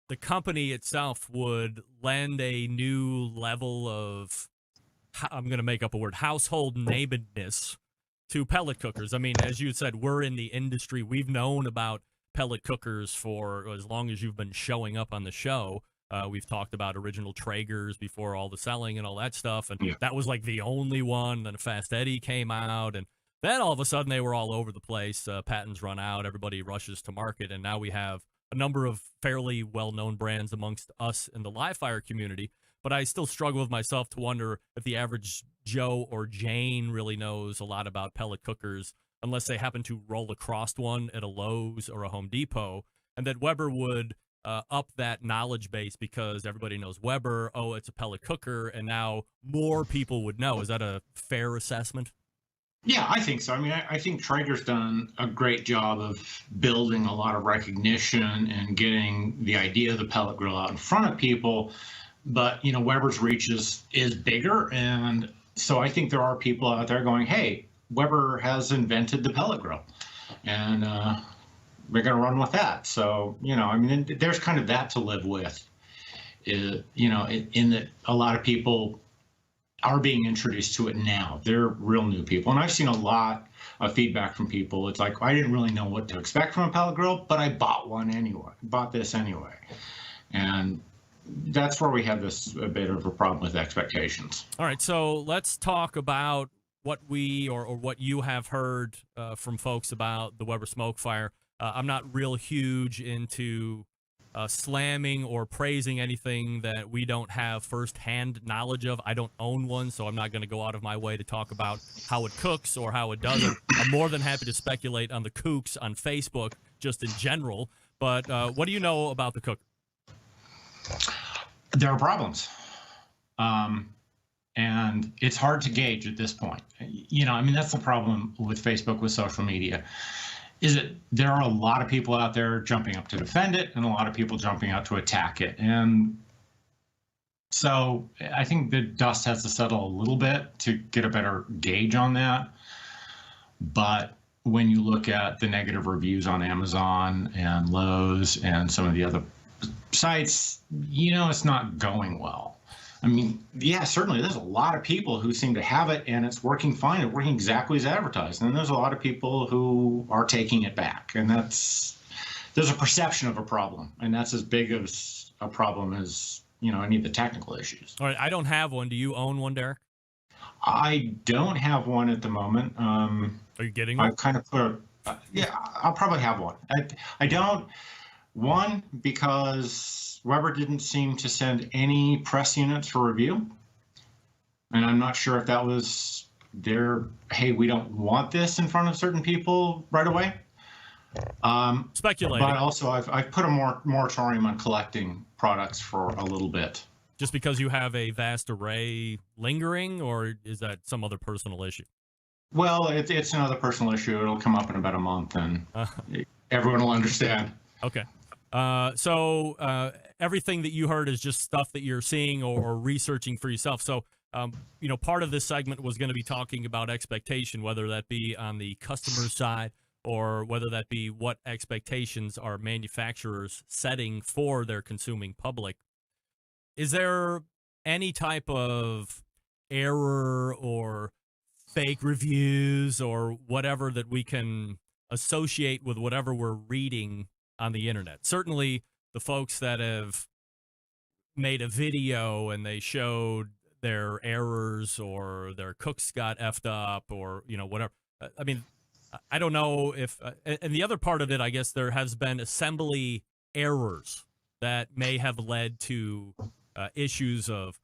the company itself would lend a new level of, I'm going to make up a word, household namedness to pellet cookers. I mean, as you said, we're in the industry. We've known about pellet cookers for as long as you've been showing up on the show. We've talked about original Traegers before all the selling and all that stuff, and that was like the only one. Then Fast Eddie came out, and then all of a sudden they were all over the place. Patents run out, everybody rushes to market, and now we have a number of fairly well-known brands amongst us in the live fire community. But I still struggle with myself to wonder if the average Joe or Jane really knows a lot about pellet cookers unless they happen to roll across one at a Lowe's or a Home Depot, and that Weber would up that knowledge base because everybody knows Weber, oh, it's a pellet cooker, and now more people would know. Is that a fair assessment? Yeah, I think so. I mean, I think Traeger's done a great job of building a lot of recognition and getting the idea of the pellet grill out in front of people. But, Weber's reach is bigger. And so I think there are people out there going, hey, Weber has invented the pellet grill. And we're going to run with that. So, there's kind of that to live with, in that a lot of people are being introduced to it now. They're real new people. And I've seen a lot of feedback from people. It's like, I didn't really know what to expect from a pellet grill, but I bought this anyway. And that's where we have a bit of a problem with expectations. All right. So let's talk about what we or what you have heard from folks about the Weber Smoke Fire. I'm not real huge into slamming or praising anything that we don't have firsthand knowledge of. I don't own one, so I'm not going to go out of my way to talk about how it cooks or how it doesn't. I'm more than happy to speculate on the kooks on Facebook, just in general. But what do you know about the cooker? There are problems. And it's hard to gauge at this point. That's the problem with Facebook, with social media, is that there are a lot of people out there jumping up to defend it and a lot of people jumping out to attack it. And so I think the dust has to settle a little bit to get a better gauge on that. But when you look at the negative reviews on Amazon and Lowe's and some of the other sites, it's not going well. I mean, yeah, certainly there's a lot of people who seem to have it and it's working fine. It's working exactly as advertised. And there's a lot of people who are taking it back. And there's a perception of a problem. And that's as big of a problem as, any of the technical issues. All right. I don't have one. Do you own one, Derek? I don't have one at the moment. Are you getting one? I've kind of put I'll probably have one. I don't. One, because Weber didn't seem to send any press units for review. And I'm not sure if that was hey, we don't want this in front of certain people right away. Speculating. But also I've put a moratorium on collecting products for a little bit. Just because you have a vast array lingering, or is that some other personal issue? Well, it's another personal issue. It'll come up in about a month and everyone will understand. Okay. So everything that you heard is just stuff that you're seeing or researching for yourself. So, part of this segment was going to be talking about expectation, whether that be on the customer side or whether that be what expectations are manufacturers setting for their consuming public. Is there any type of error or fake reviews or whatever that we can associate with whatever we're reading on the internet? Certainly the folks that have made a video and they showed their errors or their cooks got effed up or, whatever. I mean, I don't know if, and the other part of it, I guess there has been assembly errors that may have led to issues of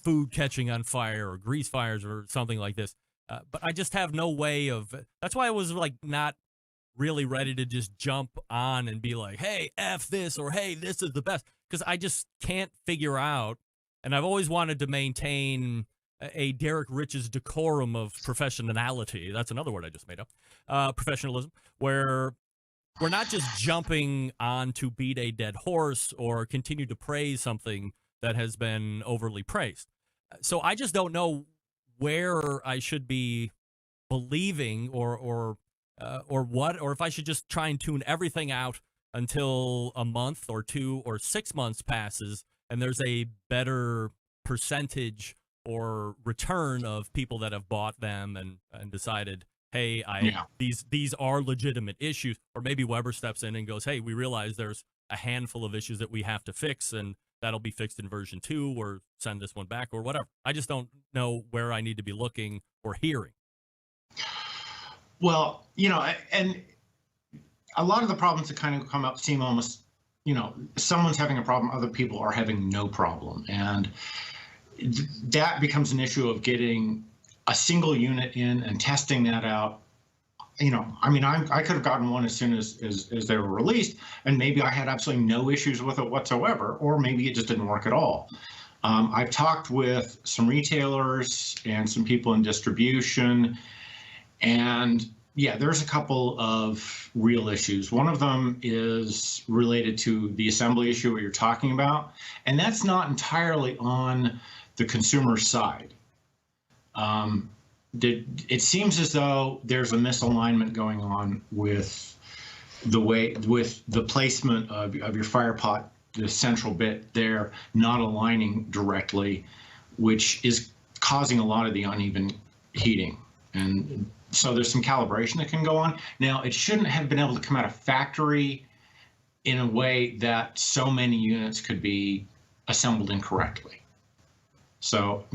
food catching on fire or grease fires or something like this. But I just have no way of, that's why I was like not really ready to just jump on and be like, hey, F this, or hey, this is the best. Because I just can't figure out, and I've always wanted to maintain a Derek Rich's decorum of professionality. That's another word I just made up. Professionalism, where we're not just jumping on to beat a dead horse or continue to praise something that has been overly praised. So I just don't know where I should be believing or what, or if I should just try and tune everything out until a month or 2 or 6 months passes and there's a better percentage or return of people that have bought them and decided, hey, these are legitimate issues. Or maybe Weber steps in and goes, hey, we realize there's a handful of issues that we have to fix, and that'll be fixed in version 2, or send this one back, or whatever. I just don't know where I need to be looking or hearing. Well, and a lot of the problems that kind of come up seem almost, someone's having a problem, other people are having no problem. And that becomes an issue of getting a single unit in and testing that out. I could have gotten one as soon as they were released, and maybe I had absolutely no issues with it whatsoever, or maybe it just didn't work at all. I've talked with some retailers and some people in distribution, and yeah, there's a couple of real issues. One of them is related to the assembly issue what you're talking about, and that's not entirely on the consumer side. It seems as though there's a misalignment going on with the placement of your fire pot, the central bit there, not aligning directly, which is causing a lot of the uneven heating. And so there's some calibration that can go on. Now, it shouldn't have been able to come out of factory in a way that so many units could be assembled incorrectly. So,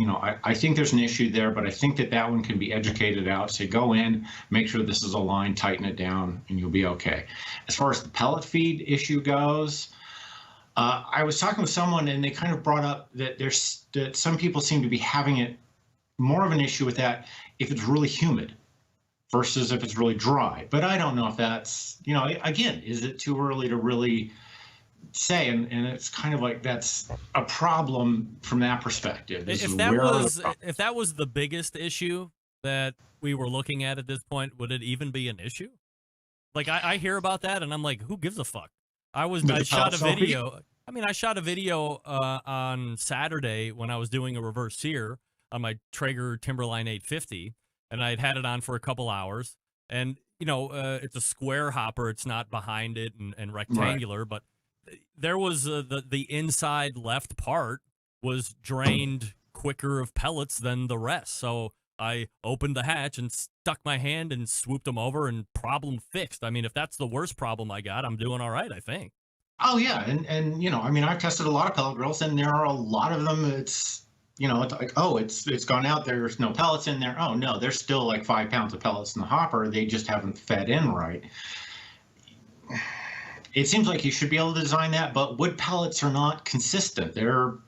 I think there's an issue there, but I think that one can be educated out. Say, go in, make sure this is aligned, tighten it down, and you'll be okay. As far as the pellet feed issue goes, I was talking with someone, and they kind of brought up that some people seem to be having it more of an issue with that if it's really humid versus if it's really dry. But I don't know if that's, again, is it too early to really say? And it's kind of like that's a problem from that perspective. If that was the biggest issue that we were looking at this point, would it even be an issue? Like I hear about that and I'm like, who gives a fuck? I shot a video. I shot a video on Saturday when I was doing a reverse sear on my Traeger Timberline 850, and I'd had it on for a couple hours. And it's a square hopper; it's not behind it and rectangular, right. But there was the inside left part was drained quicker of pellets than the rest. So I opened the hatch and stuck my hand and swooped them over, and problem fixed. I mean, if that's the worst problem I got, I'm doing all right, I think. Oh yeah, and I've tested a lot of pellet grills, and there are a lot of them. It's it's like, oh, it's gone out. There's no pellets in there. Oh no, there's still like 5 pounds of pellets in the hopper. They just haven't fed in right. It seems like you should be able to design that, but wood pellets are not consistent. They're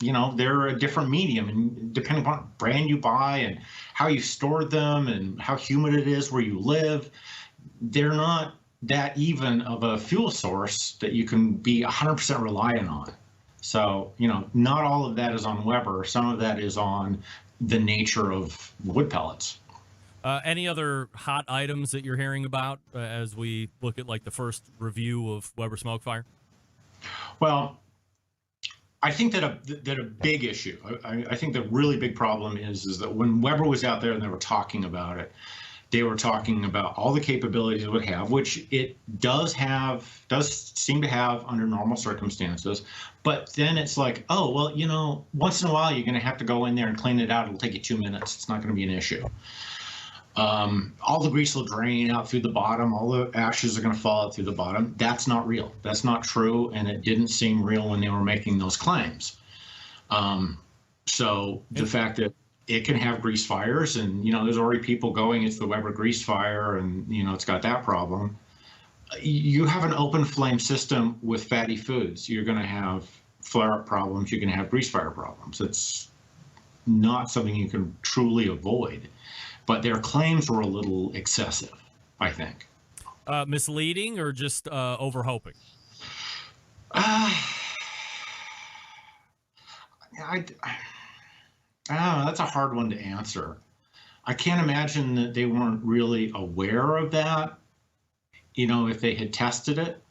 a different medium, and depending on what brand you buy and how you stored them and how humid it is where you live, they're not that even of a fuel source that you can be 100% reliant on. So, not all of that is on Weber. Some of that is on the nature of wood pellets. Any other hot items that you're hearing about as we look at like the first review of Weber Smokefire? Well, I think that a big issue, I think the really big problem is that when Weber was out there and they were talking about it, they were talking about all the capabilities it would have, which it does seem to have under normal circumstances. But then it's like, oh, well, once in a while you're going to have to go in there and clean it out. It'll take you 2 minutes. It's not going to be an issue. All the grease will drain out through the bottom. All the ashes are going to fall out through the bottom. That's not real. That's not true. And it didn't seem real when they were making those claims. So the fact that it can have grease fires, and there's already people going, it's the Weber grease fire, and it's got that problem. You have an open flame system with fatty foods, you're going to have flare-up problems, you're going to have grease fire problems. It's not something you can truly avoid, but their claims were a little excessive, I think. Misleading or just over-hoping? I don't know. That's a hard one to answer. I can't imagine that they weren't really aware of that, if they had tested it.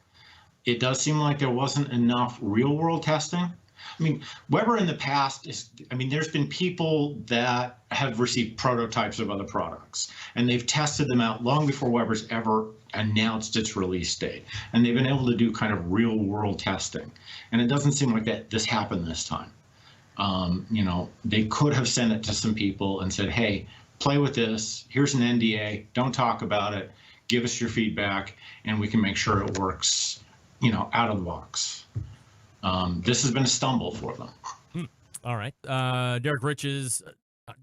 It does seem like there wasn't enough real-world testing. I mean, Weber in the past there's been people that have received prototypes of other products, and they've tested them out long before Weber's ever announced its release date. And they've been able to do kind of real-world testing. And it doesn't seem like this happened this time. They could have sent it to some people and said, hey, play with this. Here's an NDA. Don't talk about it. Give us your feedback, and we can make sure it works, out of the box. This has been a stumble for them. All right. Derek Riches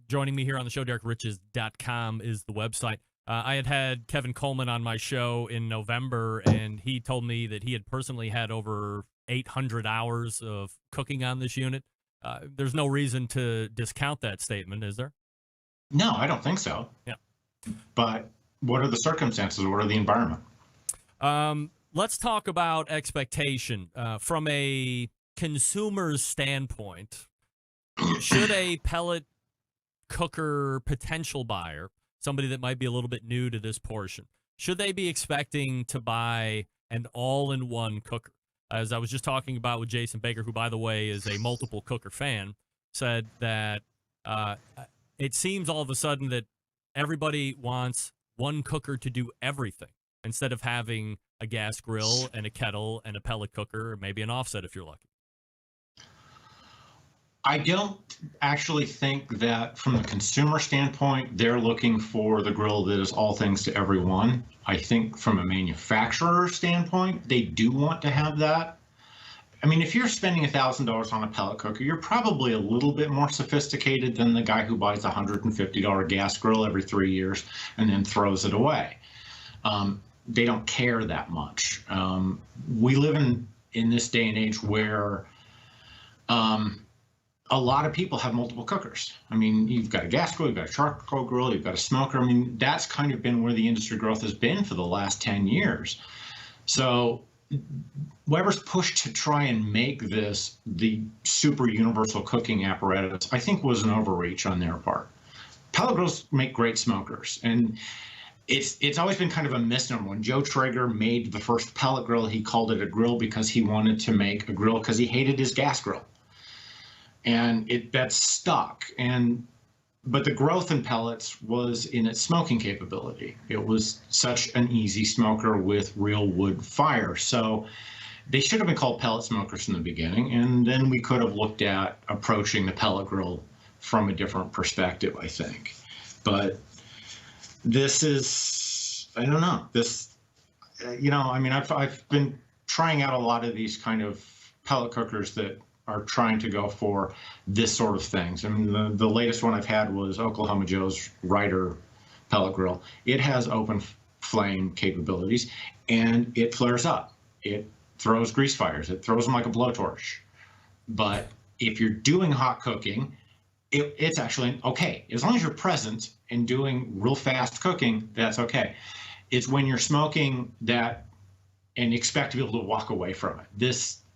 joining me here on the show. DerekRiches.com is the website. I had Kevin Coleman on my show in November, and he told me that he had personally had over 800 hours of cooking on this unit. There's no reason to discount that statement, is there? No, I don't think so. Yeah. But what are the circumstances? What are the environment? Let's talk about expectation. From a consumer's standpoint, should a pellet cooker potential buyer, somebody that might be a little bit new to this portion, should they be expecting to buy an all-in-one cooker? As I was just talking about with Jason Baker, who, by the way, is a multiple cooker fan, said that it seems all of a sudden that everybody wants one cooker to do everything instead of having a gas grill and a kettle and a pellet cooker, or maybe an offset if you're lucky. I don't actually think that from the consumer standpoint, they're looking for the grill that is all things to everyone. I think from a manufacturer standpoint, they do want to have that. I mean, if you're spending $1,000 on a pellet cooker, you're probably a little bit more sophisticated than the guy who buys a $150 gas grill every 3 years and then throws it away. They don't care that much. We live in this day and age where a lot of people have multiple cookers. I mean, you've got a gas grill, you've got a charcoal grill, you've got a smoker. I mean, that's kind of been where the industry growth has been for the last 10 years. So Weber's push to try and make this the super universal cooking apparatus, I think, was an overreach on their part. Pellet grills make great smokers, and it's always been kind of a misnomer. When Joe Traeger made the first pellet grill, he called it a grill because he wanted to make a grill because he hated his gas grill. And that's stuck. But the growth in pellets was in its smoking capability. It was such an easy smoker with real wood fire. So they should have been called pellet smokers from the beginning. And then we could have looked at approaching the pellet grill from a different perspective, I think. But this is, I don't know, I've been trying out a lot of these kind of pellet cookers that are trying to go for this sort of things. I mean, the latest one I've had was Oklahoma Joe's Ryder pellet grill. It has open flame capabilities, and it flares up. It throws grease fires. It throws them like a blowtorch. But if you're doing hot cooking, it's actually okay. As long as you're present and doing real fast cooking, that's okay. It's when you're smoking that and expect to be able to walk away from it.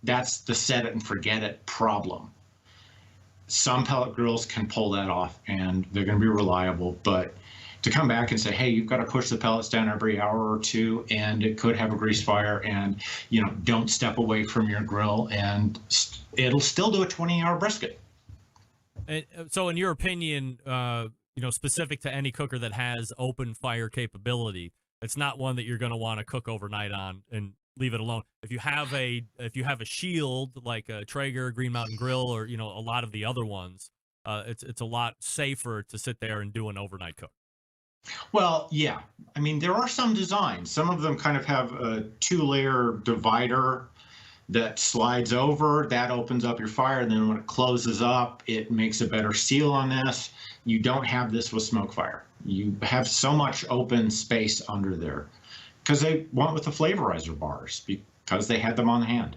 That's the set it and forget it problem. Some pellet grills can pull that off, and they're going to be reliable, but to come back and say, hey, you've got to push the pellets down every hour or two, and it could have a grease fire, and don't step away from your grill, and it'll still do a 20-hour brisket. And so in your opinion, specific to any cooker that has open fire capability, it's not one that you're going to want to cook overnight on and leave it alone. If you have a shield like a Traeger, Green Mountain Grill, or a lot of the other ones, it's a lot safer to sit there and do an overnight cook. Well, yeah. I mean, there are some designs. Some of them kind of have a 2-layer divider that slides over. That opens up your fire, and then when it closes up, it makes a better seal on this. You don't have this with smoke fire. You have so much open space under there, because they went with the flavorizer bars because they had them on hand.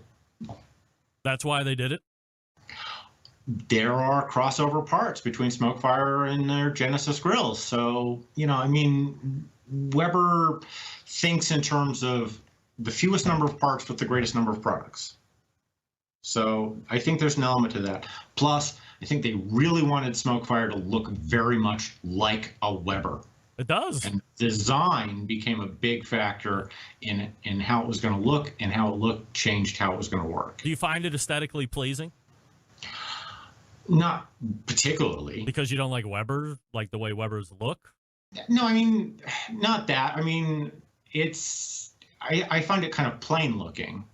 That's why they did it? There are crossover parts between Smokefire and their Genesis grills. So, Weber thinks in terms of the fewest number of parts with the greatest number of products. So I think there's an element to that. Plus, I think they really wanted Smokefire to look very much like a Weber. It does. And design became a big factor in how it was going to look, and how it looked changed how it was going to work. Do you find it aesthetically pleasing? Not particularly. Because you don't like Weber, like the way Webers look? No, I mean, not that. I mean, I find it kind of plain looking,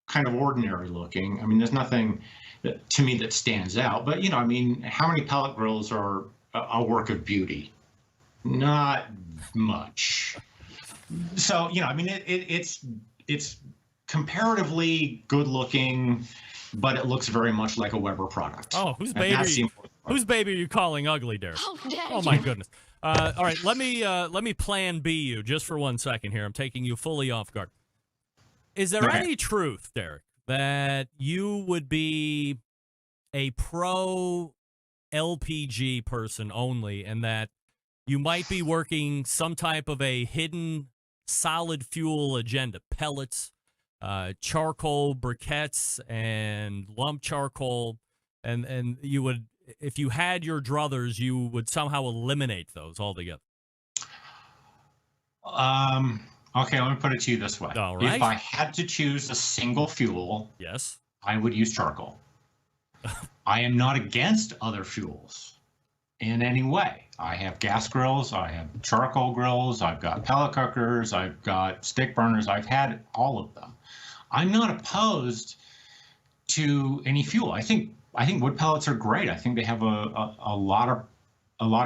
kind of ordinary looking. I mean, there's nothing to me that stands out. But, I mean, how many pellet grills are a work of beauty? Not much. So, I mean, it's comparatively good looking, but it looks very much like a Weber product. Oh, whose baby are you calling ugly, Derek? Oh my goodness. All right, let me plan B you just for 1 second here. I'm taking you fully off guard. Is there any truth, Derek, that you would be a pro LPG person only, and that you might be working some type of a hidden solid fuel agenda, pellets, charcoal briquettes, and lump charcoal, and you would, if you had your druthers, you would somehow eliminate those altogether? Okay, let me put it to you this way. All right. If I had to choose a single fuel, yes, I would use charcoal. I am not against other fuels in any way. I have gas grills, I have charcoal grills, I've got pellet cookers, I've got stick burners, I've had all of them. I'm not opposed to any fuel. I think wood pellets are great. I think they have a lot of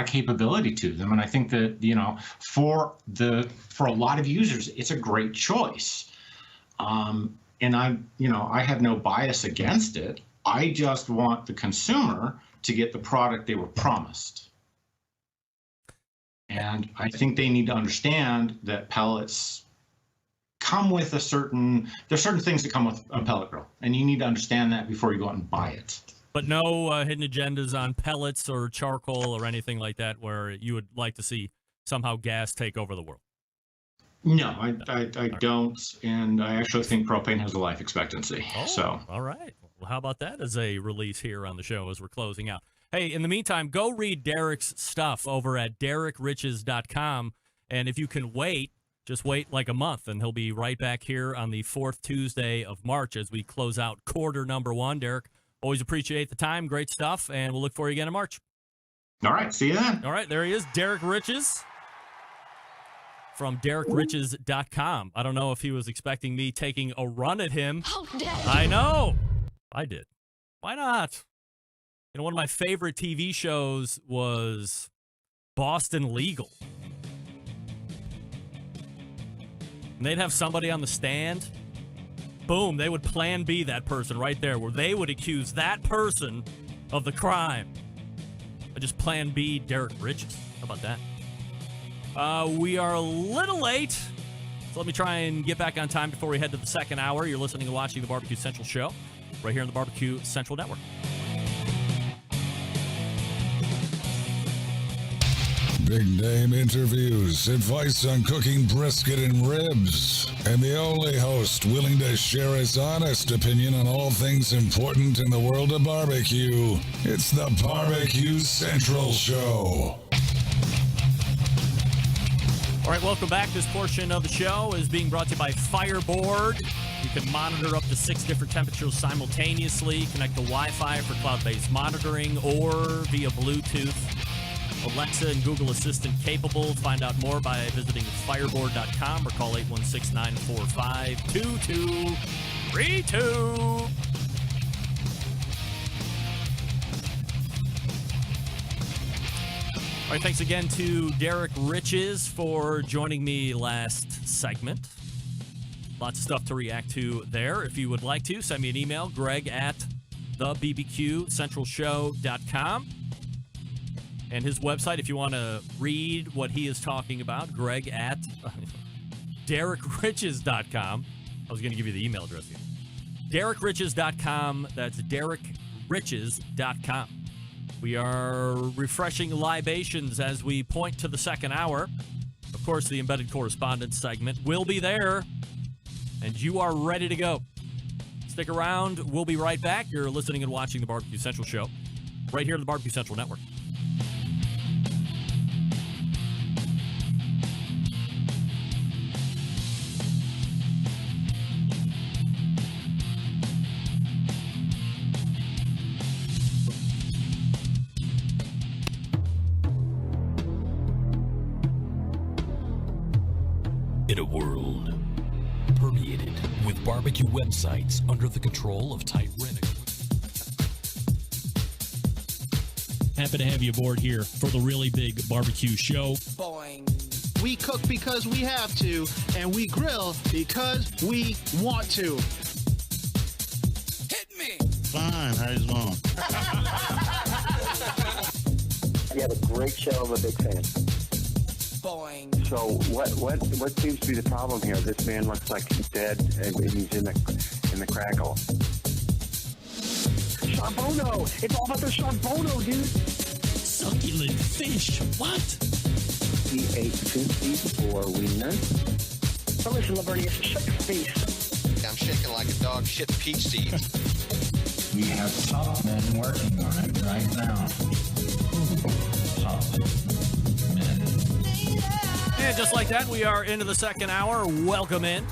capability to them, and I think that for a lot of users, it's a great choice. And I have no bias against it. I just want the consumer to get the product they were promised. And I think they need to understand that pellets come with there's certain things that come with a pellet grill, and you need to understand that before you go out and buy it. But no hidden agendas on pellets or charcoal or anything like that where you would like to see somehow gas take over the world? No, I don't, and I actually think propane has a life expectancy. Oh, so all right. Well, how about that as a release here on the show as we're closing out? Hey, in the meantime, go read Derek's stuff over at DerekRiches.com, and if you can wait, just wait like a month, and he'll be right back here on the 4th Tuesday of March as we close out quarter number 1. Derek, always appreciate the time. Great stuff, and we'll look for you again in March. All right, see you then. All right, there he is, Derek Riches from DerekRiches.com. I don't know if he was expecting me taking a run at him. How dare you? I know. I did. Why not? One of my favorite TV shows was Boston Legal. And they'd have somebody on the stand. Boom, they would plan B that person right there, where they would accuse that person of the crime. I just plan B Derek Riches. How about that? We are a little late, so let me try and get back on time before we head to the second hour. You're listening and watching the Barbecue Central Show right here on the Barbecue Central Network. Big name interviews, advice on cooking brisket and ribs, and the only host willing to share his honest opinion on all things important in the world of barbecue. It's the Barbecue Central Show. All right, welcome back. This portion of the show is being brought to you by Fireboard. You can monitor up to 6 different temperatures simultaneously, connect to Wi-Fi for cloud-based monitoring, or via Bluetooth. Alexa and Google Assistant capable. Find out more by visiting fireboard.com or call 816-945-2232. All right, thanks again to Derek Riches for joining me last segment. Lots of stuff to react to there. If you would like to, send me an email, greg@thebbqcentralshow.com. And his website, if you want to read what he is talking about, Greg at DerekRiches.com. I was going to give you the email address here. DerekRiches.com. That's DerekRiches.com. We are refreshing libations as we point to the second hour. Of course, the embedded correspondence segment will be there, and you are ready to go. Stick around. We'll be right back. You're listening and watching the Barbecue Central Show right here on the Barbecue Central Network. In a world permeated with barbecue websites under the control of tyrannical. Happy to have you aboard here for the Really Big Barbecue Show. Boing. We cook because we have to, and we grill because we want to. Hit me. Fine, how's long? You have a great show. I'm a big fan. Boing. So what seems to be the problem here? This man looks like he's dead, and he's in the crackle. Charbono! It's all about the charbono, dude! Succulent fish! What? He ate 54 wieners. Oh, listen, Liberty, shut your face. I'm shaking like a dog shit peach seeds. We have top men working on it right now. Top men. And just like that, we are into the second hour. Welcome in.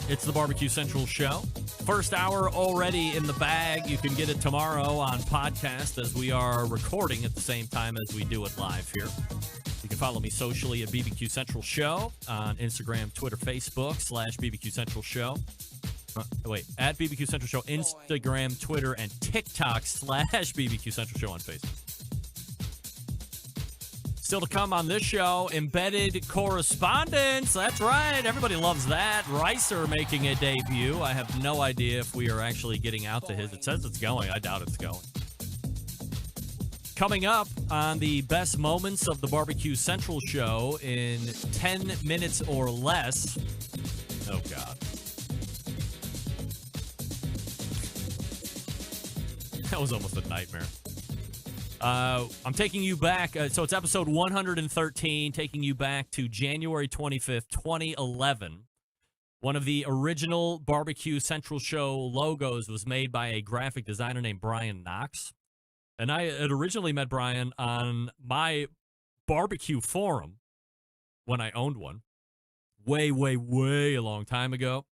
It's the Barbecue Central Show. First hour already in the bag. You can get it tomorrow on podcast as we are recording at the same time as we do it live here. You can follow me socially at BBQ Central Show on Instagram, Twitter, Facebook /BBQ Central Show. At BBQ Central Show, Instagram, Twitter, and TikTok /BBQ Central Show on Facebook. Still to come on this show, embedded correspondence. That's right. Everybody loves that. Ricer making a debut. I have no idea if we are actually getting out to his. It says it's going. I doubt it's going. Coming up on the best moments of the Barbecue Central Show in 10 minutes or less. Oh, God. That was almost a nightmare. I'm taking you back. So it's episode 113, taking you back to January 25th, 2011. One of the original Barbecue Central Show logos was made by a graphic designer named Brian Knox. And I had originally met Brian on my barbecue forum when I owned one. Way, way, way a long time ago.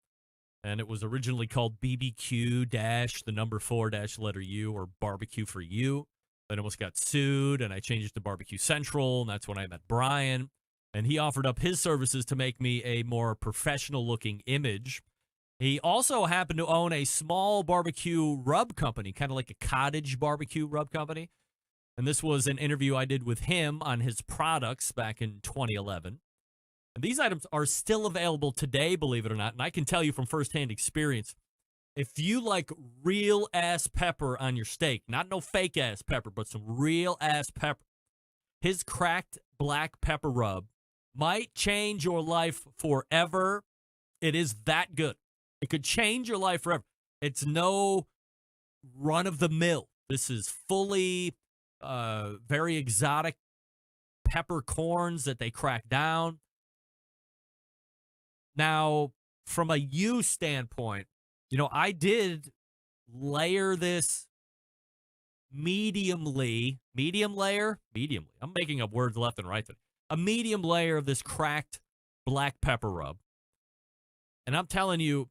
And it was originally called BBQ-4-U or Barbecue for You. Then almost got sued, and I changed it to Barbecue Central, and that's when I met Brian. And he offered up his services to make me a more professional-looking image. He also happened to own a small barbecue rub company, kind of like a cottage barbecue rub company. And this was an interview I did with him on his products back in 2011. And these items are still available today, believe it or not. And I can tell you from firsthand experience, if you like real-ass pepper on your steak, not no fake-ass pepper, but some real-ass pepper, his cracked black pepper rub might change your life forever. It is that good. It could change your life forever. It's no run-of-the-mill. This is fully very exotic peppercorns that they crack down. Now, from a use standpoint, you know, I did layer this medium layer. I'm making up words left and right. A medium layer of this cracked black pepper rub. And I'm telling you,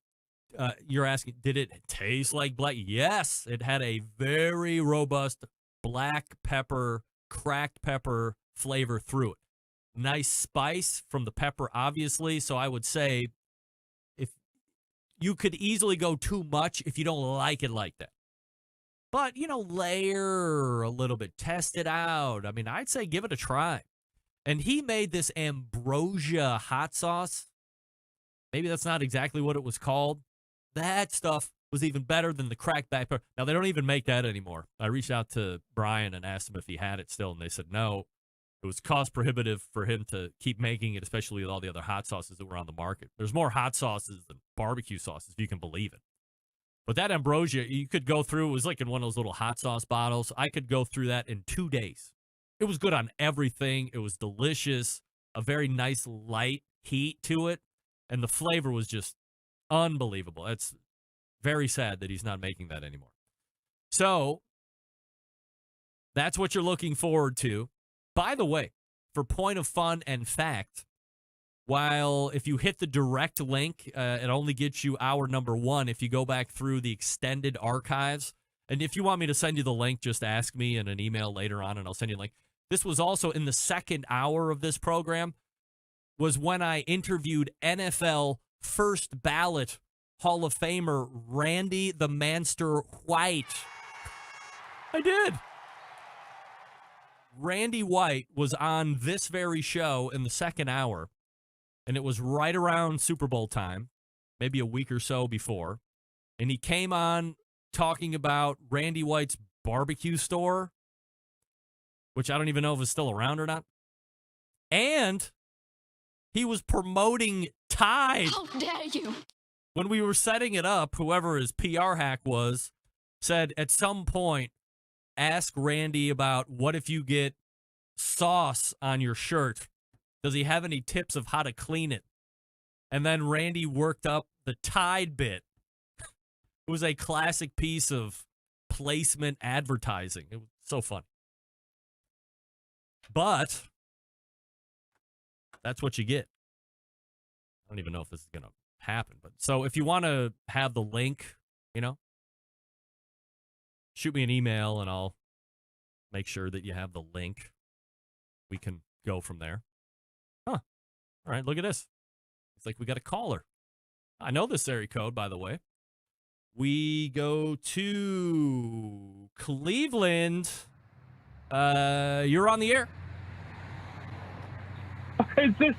you're asking, did it taste like black? Yes, it had a very robust black pepper, cracked pepper flavor through it. Nice spice from the pepper, obviously. So I would say, you could easily go too much if you don't like it like that. But, you know, layer a little bit. Test it out. I mean, I'd say give it a try. And he made this ambrosia hot sauce. Maybe that's not exactly what it was called. That stuff was even better than the cracked black pepper. Now, they don't even make that anymore. I reached out to Brian and asked him if he had it still, and they said no. It was cost prohibitive for him to keep making it, especially with all the other hot sauces that were on the market. There's more hot sauces than barbecue sauces, if you can believe it. But that ambrosia, you could go through, it was like in one of those little hot sauce bottles. I could go through that in 2 days. It was good on everything. It was delicious. a very nice light heat to it, and the flavor was just unbelievable. It's very sad that he's not making that anymore. So that's what you're looking forward to. By the way, for point of fun and fact, while if you hit the direct link, it only gets you hour number 1. If you go back through the extended archives, and if you want me to send you the link, just ask me in an email later on, and I'll send you a link. This was also in the second hour of this program, was when I interviewed NFL first ballot Hall of Famer Randy the Manster White. I did. Randy White was on this very show in the second hour, and it was right around Super Bowl time, maybe a week or so before, and he came on talking about Randy White's barbecue store, which I don't even know if it's still around or not, and he was promoting Tide. How dare you? When we were setting it up, whoever his PR hack was said at some point, ask Randy about what if you get sauce on your shirt. Does he have any tips of how to clean it? And then Randy worked up the Tide bit. It was a classic piece of placement advertising. It was so fun. But that's what you get. I don't even know if this is going to happen. But so if you want to have the link, shoot me an email and I'll make sure that you have the link. We can go from there. Huh. All right, look at this. It's like we got a caller. I know this area code, by the way. We go to Cleveland. You're on the air. Is this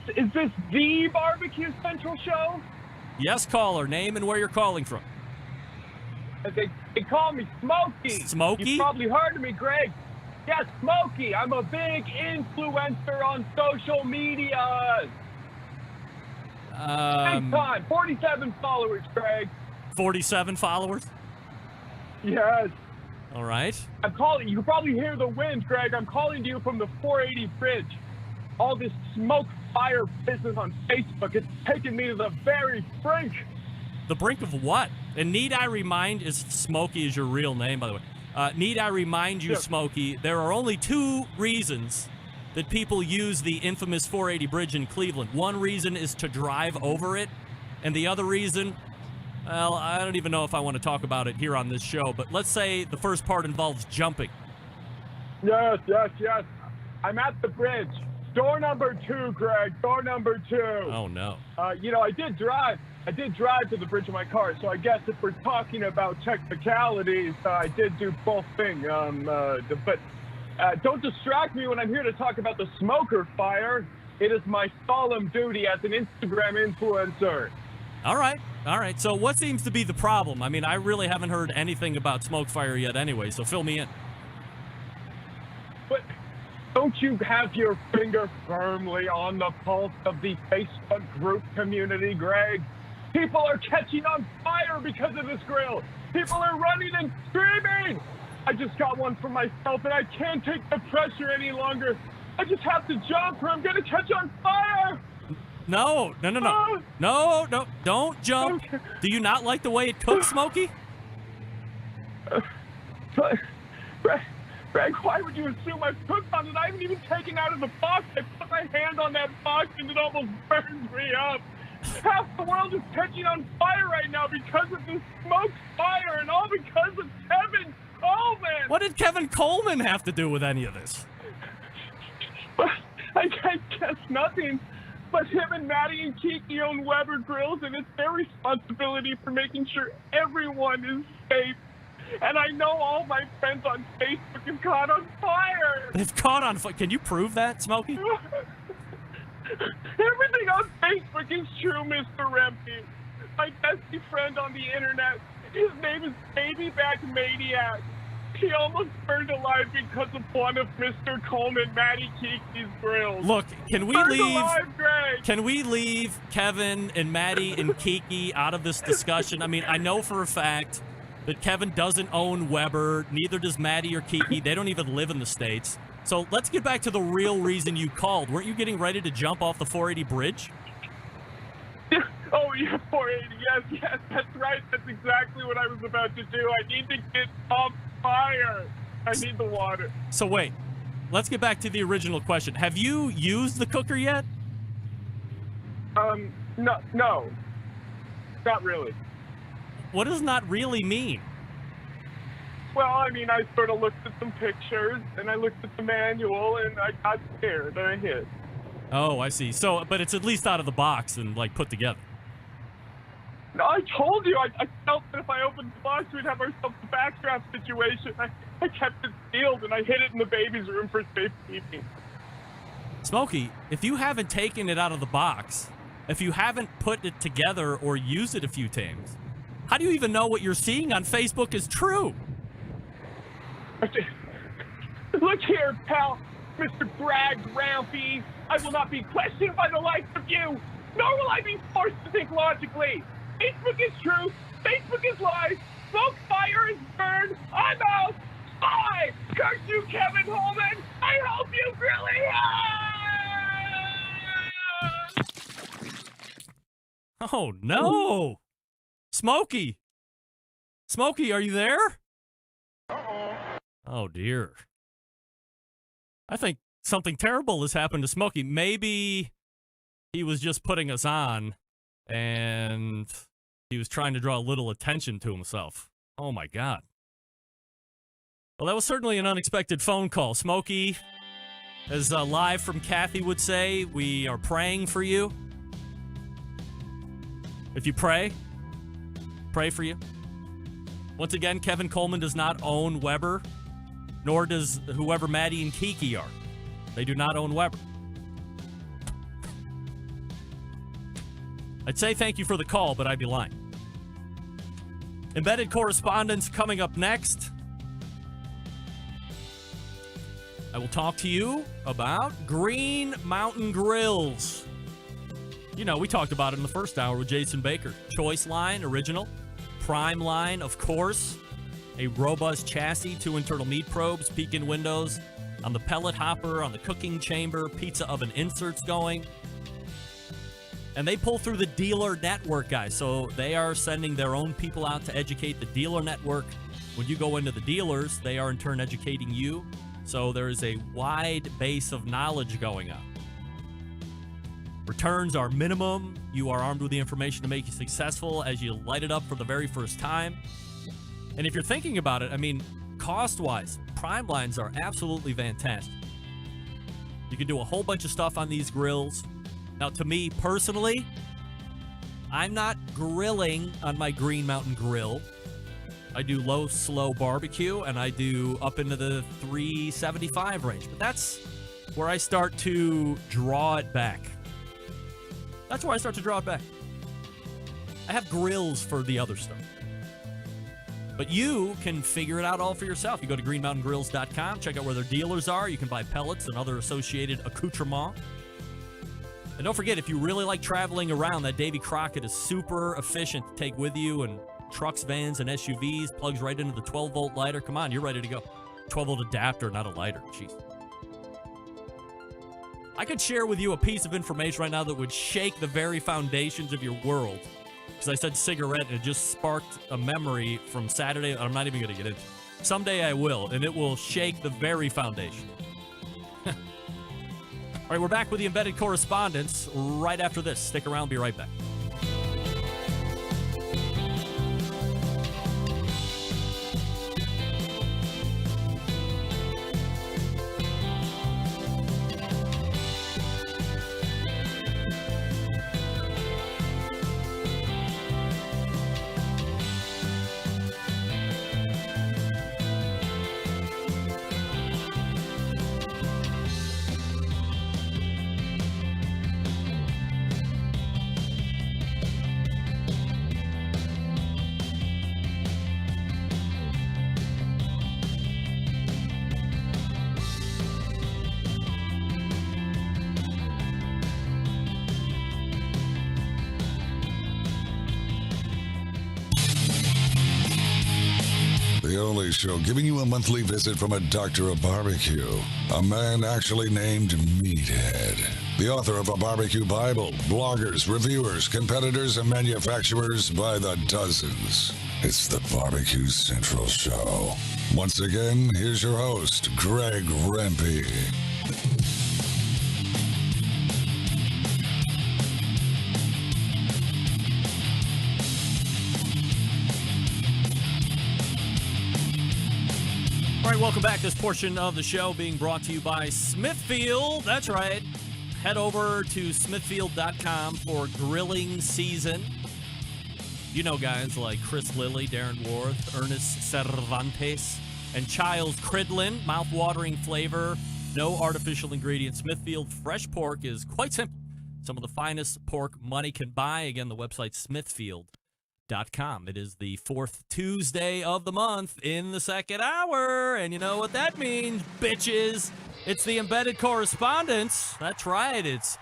the Barbecue Central show? Yes, caller. Name and where you're calling from. They call me Smokey. Smokey? You've probably heard of me, Greg. Yes, Smokey. I'm a big influencer on social media. Big time. 47 followers, Greg. 47 followers? Yes. All right. I'm calling. You can probably hear the wind, Greg. I'm calling to you from the 480 bridge. All this smoke fire business on Facebook, it's taken me to the very brink. The brink of what? And need I remind, is Smokey is your real name, by the way. Need I remind you, Smokey, there are only 2 reasons that people use the infamous 480 bridge in Cleveland. One reason is to drive over it, and the other reason, well, I don't even know if I want to talk about it here on this show, but let's say the first part involves jumping. Yes. I'm at the bridge. Door number 2, Greg. Door number 2. Oh, no. I did drive to the bridge of my car, so I guess if we're talking about technicalities, I did do both things. But don't distract me when I'm here to talk about the smoker fire. It is my solemn duty as an Instagram influencer. All right. So what seems to be the problem? I mean, I really haven't heard anything about smoke fire yet anyway, so fill me in. But don't you have your finger firmly on the pulse of the Facebook group community, Greg? People are catching on fire because of this grill. People are running and screaming. I just got one for myself, and I can't take the pressure any longer. I just have to jump or I'm going to catch on fire. No. No, don't jump. Okay. Do you not like the way it cooks, Smokey? Greg, why would you assume I've cooked on it? I haven't even taken out of the box. I put my hand on that box and it almost burns me up. Half the world is catching on fire right now because of this smoke fire, and all because of Kevin Coleman. What did Kevin Coleman have to do with any of this? I guess nothing. But him and Maddie and Kiki own Weber Grills, and it's their responsibility for making sure everyone is safe. And I know all my friends on Facebook have caught on fire. They've caught on fire. Can you prove that, Smokey? Everything on Facebook is true, Mr. Rempe. My bestie friend on the internet, his name is Babyback Maniac. He almost burned alive because of one of Mr. Coleman, Maddie Kiki's grills. Look, can we burned leave? Alive, Greg. Can we leave Kevin and Maddie and Kiki out of this discussion? I mean, I know for a fact that Kevin doesn't own Weber. Neither does Maddie or Kiki. They don't even live in the States. So let's get back to the real reason you called. Weren't you getting ready to jump off the 480 bridge? Oh, yeah, 480. Yes, that's right. That's exactly what I was about to do. I need to get off fire. I need the water. So wait, let's get back to the original question. Have you used the cooker yet? No, not really. What does not really mean? Well, I mean, I sort of looked at some pictures, and I looked at the manual, and I got scared, and I hid. Oh, I see. So, but it's at least out of the box and, like, put together. No, I told you. I felt that if I opened the box, we'd have ourselves a backdraft situation. I kept it sealed, and I hid it in the baby's room for safekeeping. Smokey, if you haven't taken it out of the box, if you haven't put it together or used it a few times, how do you even know what you're seeing on Facebook is true? Look here, pal, Mr. Bragg Rampy. I will not be questioned by the likes of you, nor will I be forced to think logically. Facebook is truth. Facebook is lies. Smoke, fire, is burn. I'm out. Bye. Curse you, Kevin Holman. I hope you really are. Oh, no. Smokey. Smokey, are you there? Oh, dear. I think something terrible has happened to Smokey. Maybe he was just putting us on, and he was trying to draw a little attention to himself. Oh, my God. Well, that was certainly an unexpected phone call. Smokey, as Live from Kathy would say, we are praying for you. If you pray for you. Once again, Kevin Coleman does not own Weber, nor does whoever Maddie and Kiki are. They do not own Weber. I'd say thank you for the call, but I'd be lying. Embedded correspondence coming up next. I will talk to you about Green Mountain Grills. You know, we talked about it in the first hour with Jason Baker. Choice line, original. Prime line, of course. A robust chassis, 2 internal meat probes, peek-in windows on the pellet hopper, on the cooking chamber, pizza oven inserts going. And they pull through the dealer network, guys. So they are sending their own people out to educate the dealer network. When you go into the dealers, they are in turn educating you. So there is a wide base of knowledge going on. Returns are minimum. You are armed with the information to make you successful as you light it up for the very first time. And if you're thinking about it, I mean, cost-wise, Prime lines are absolutely fantastic. You can do a whole bunch of stuff on these grills. Now, to me personally, I'm not grilling on my Green Mountain Grill. I do low, slow barbecue, and I do up into the 375 range. But that's where I start to draw it back. That's where I start to draw it back. I have grills for the other stuff. But you can figure it out all for yourself. You go to greenmountaingrills.com, check out where their dealers are. You can buy pellets and other associated accoutrements. And don't forget, if you really like traveling around, that Davy Crockett is super efficient to take with you, and trucks, vans, and SUVs, plugs right into the 12-volt lighter. Come on, you're ready to go. 12-volt adapter, not a lighter. Jeez. I could share with you a piece of information right now that would shake the very foundations of your world. Because I said cigarette, and it just sparked a memory from Saturday I'm not even going to get into. Someday I will, and it will shake the very foundation. All right, we're back with the Embedded Correspondence right after this. Stick around, be right back. only show giving you a monthly visit from a doctor of barbecue, a man actually named Meathead, the author of a barbecue Bible, bloggers, reviewers, competitors, and manufacturers by the dozens. It's the Barbecue Central Show. Once again, here's your host, Greg Rempe. All right, welcome back. This portion of the show being brought to you by Smithfield. That's right. Head over to smithfield.com for grilling season. You know guys like Chris Lilly, Darren Worth, Ernest Cervantes, and Childs Cridlin. Mouth-watering flavor, no artificial ingredients. Smithfield fresh pork is quite simple. Some of the finest pork money can buy. Again, the website smithfield.com. It is the fourth Tuesday of the month in the second hour, and you know what that means, bitches. It's the embedded correspondents. That's right. It's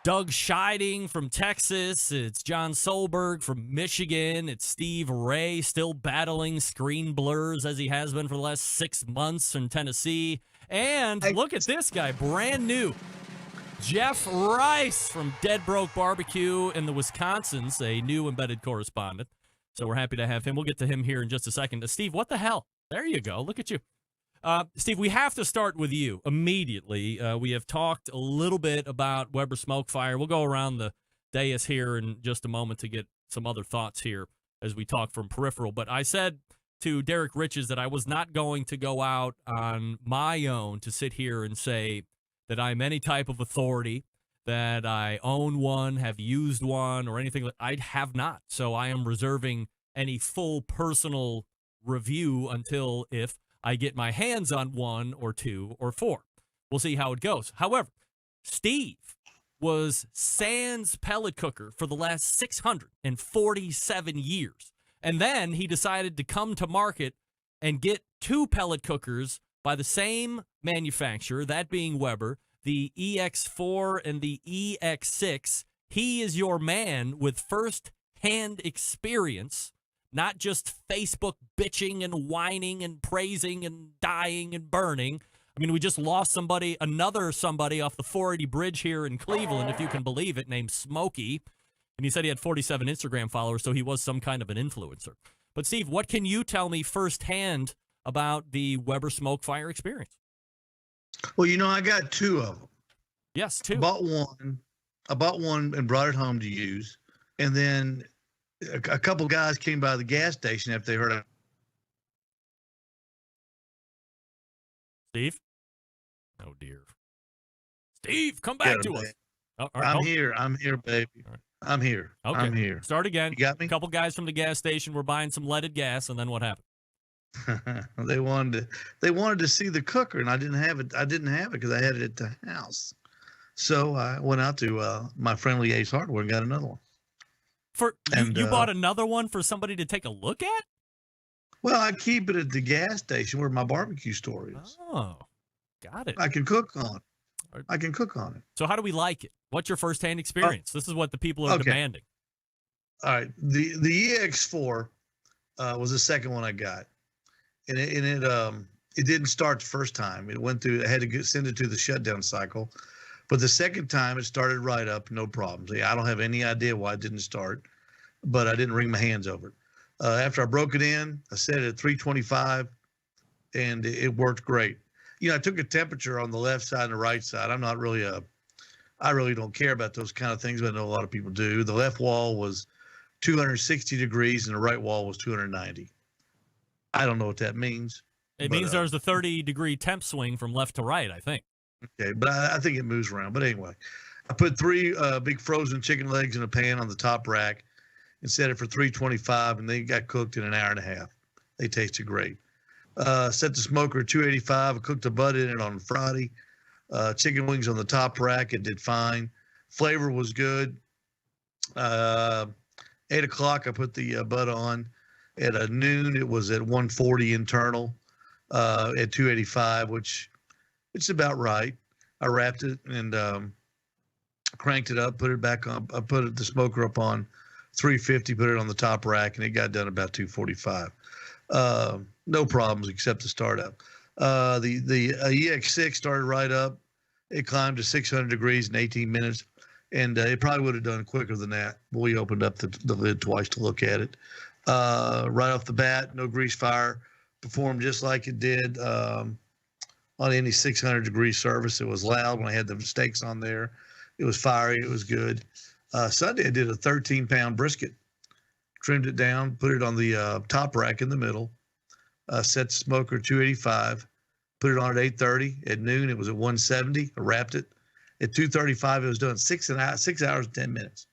Doug Scheiding from Texas. It's John Solberg from Michigan. It's Steve Ray, still battling screen blurs as he has been for the last 6 months in Tennessee. And look at this guy, brand new. Jeff Rice from Dead Broke BBQ in the Wisconsins, a new embedded correspondent. So we're happy to have him. We'll get to him here in just a second. Steve, what the hell? There you go. Look at you. Steve, we have to start with you immediately. We have talked a little bit about Weber Smoke Fire. We'll go around the dais here in just a moment to get some other thoughts here as we talk from peripheral. But I said to Derek Riches that I was not going to go out on my own to sit here and say that I'm any type of authority, that I own one, have used one, or anything. I have not. So I am reserving any full personal review until if I get my hands on one or two or four. We'll see how it goes. However, Steve was sans pellet cooker for the last 647 years. And then he decided to come to market and get two pellet cookers by the same manufacturer, that being Weber, the EX4 and the EX6. He is your man with first-hand experience, not just Facebook bitching and whining and praising and dying and burning. I mean, we just lost another somebody off the 480 bridge here in Cleveland, if you can believe it, named Smokey. And he said he had 47 Instagram followers, so he was some kind of an influencer. But, Steve, what can you tell me firsthand about the Weber Smoke Fire experience? Well, I got two of them. Yes, two. I bought one and brought it home to use. And then a couple guys came by the gas station after they heard it. Steve? Oh, dear. Steve, come back to us. Oh, right. I'm here, baby. Right. I'm here. Okay. I'm here. Start again. You got me? A couple guys from the gas station were buying some leaded gas, and then what happened? They wanted to see the cooker, and I didn't have it. I didn't have it because I had it at the house. So I went out to my friendly Ace Hardware and got another one. You bought another one for somebody to take a look at? Well, I keep it at the gas station where my barbecue store is. Oh, got it. I can cook on it. So how do we like it? What's your firsthand experience? This is what the people are demanding. All right. The EX4 was the second one I got. And it didn't start the first time. It went through. I had to send it to the shutdown cycle, but the second time it started right up, no problems. I don't have any idea why it didn't start, but I didn't wring my hands over it. After I broke it in, I set it at 325, and it worked great. I took a temperature on the left side and the right side. I'm not really I really don't care about those kind of things, but I know a lot of people do. The left wall was 260 degrees, and the right wall was 290. I don't know what that means. It means there's a 30-degree temp swing from left to right, I think. Okay, but I think it moves around. But anyway, I put 3 big frozen chicken legs in a pan on the top rack and set it for 325, and they got cooked in an hour and a half. They tasted great. Set the smoker at 285. I cooked the butt in it on Friday. Chicken wings on the top rack. It did fine. Flavor was good. 8 o'clock, I put the butt on. At noon, it was at 140 internal, at 285, which it's about right. I wrapped it and cranked it up, put it back on. I put the smoker up on 350, put it on the top rack, and it got done about 245. No problems except the startup. The EX6 started right up. It climbed to 600 degrees in 18 minutes, and it probably would have done quicker than that. But we opened up the lid twice to look at it. Right off the bat, no grease fire. Performed just like it did on any 600 degree service. It was loud when I had the steaks on there. It was fiery. It was good. Sunday, I did a 13-pound brisket. Trimmed it down, put it on the top rack in the middle, set the smoker 285, put it on at 8:30. At noon, it was at 170. I wrapped it. At 2:35, it was done 6 hours and 10 minutes.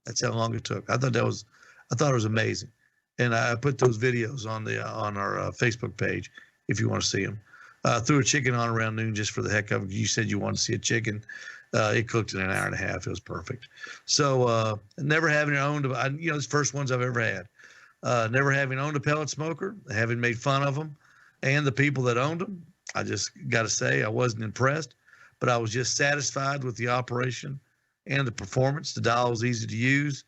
That's how long it took. I thought it was amazing, and I put those videos on our Facebook page if you want to see them. Threw a chicken on around noon just for the heck of it. You said you wanted to see a chicken. It cooked in an hour and a half. It was perfect. So never having owned, it's the first ones I've ever had. Never having owned a pellet smoker, having made fun of them, and the people that owned them, I just got to say I wasn't impressed, but I was just satisfied with the operation and the performance. The dial was easy to use.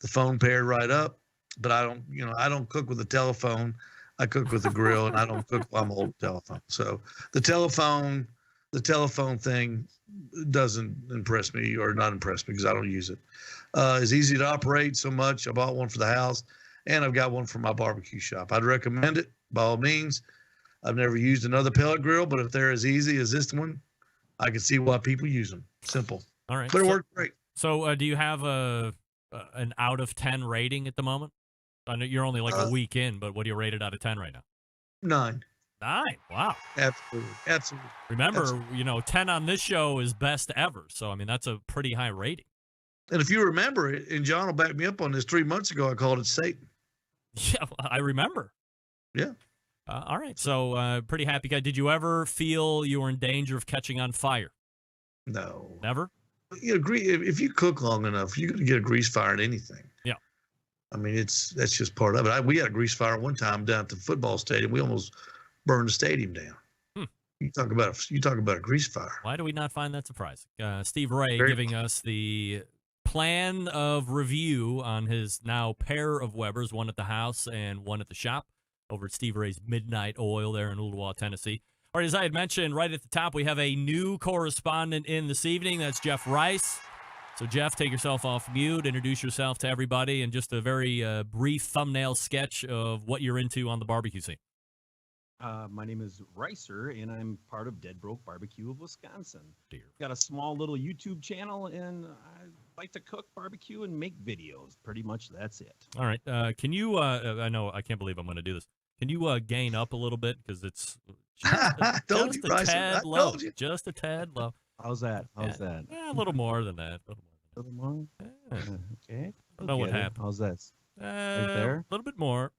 The phone paired right up, but I don't cook with a telephone. I cook with a grill, and I don't cook while I'm holding the telephone. So the telephone thing doesn't impress me, or not impress me, because I don't use it. It's easy to operate so much. I bought one for the house, and I've got one for my barbecue shop. I'd recommend it by all means. I've never used another pellet grill, but if they're as easy as this one, I can see why people use them. Simple. All right. But it worked great. So do you have an out of 10 rating at the moment? I know you're only like a week in, but what do you rate it out of 10 right now? 9. 9. Wow. Absolutely. Remember, 10 on this show is best ever. So, I mean, that's a pretty high rating. And if you remember it, and John will back me up on this, 3 months ago, I called it Satan. Yeah, I remember. Yeah. All right. So, pretty happy guy. Did you ever feel you were in danger of catching on fire? No. Never? If you cook long enough, you're going to get a grease fire in anything. Yeah. I mean, that's just part of it. We had a grease fire one time down at the football stadium. We almost burned the stadium down. You talk about a grease fire. Why do we not find that surprising? Steve Ray giving us the plan of review on his now pair of Webers, one at the house and one at the shop over at Steve Ray's Midnight Oil there in Ooltewah, Tennessee. All right, as I had mentioned right at the top, we have a new correspondent in this evening. That's Jeff Rice. So, Jeff, take yourself off mute, introduce yourself to everybody, and just a very brief thumbnail sketch of what you're into on the barbecue scene. My name is Ricer, and I'm part of Dead Broke BBQ of Wisconsin. Got a small little YouTube channel, and I like to cook, barbecue, and make videos. Pretty much that's it. All right. Can you, I know, I can't believe I'm going to do this. Can you gain up a little bit? Because it's just a tad low. Just a tad low. How's that? That? Yeah, a little more than that. A little more? Yeah. Okay. I don't know what happened. How's that? Right there? A little bit more.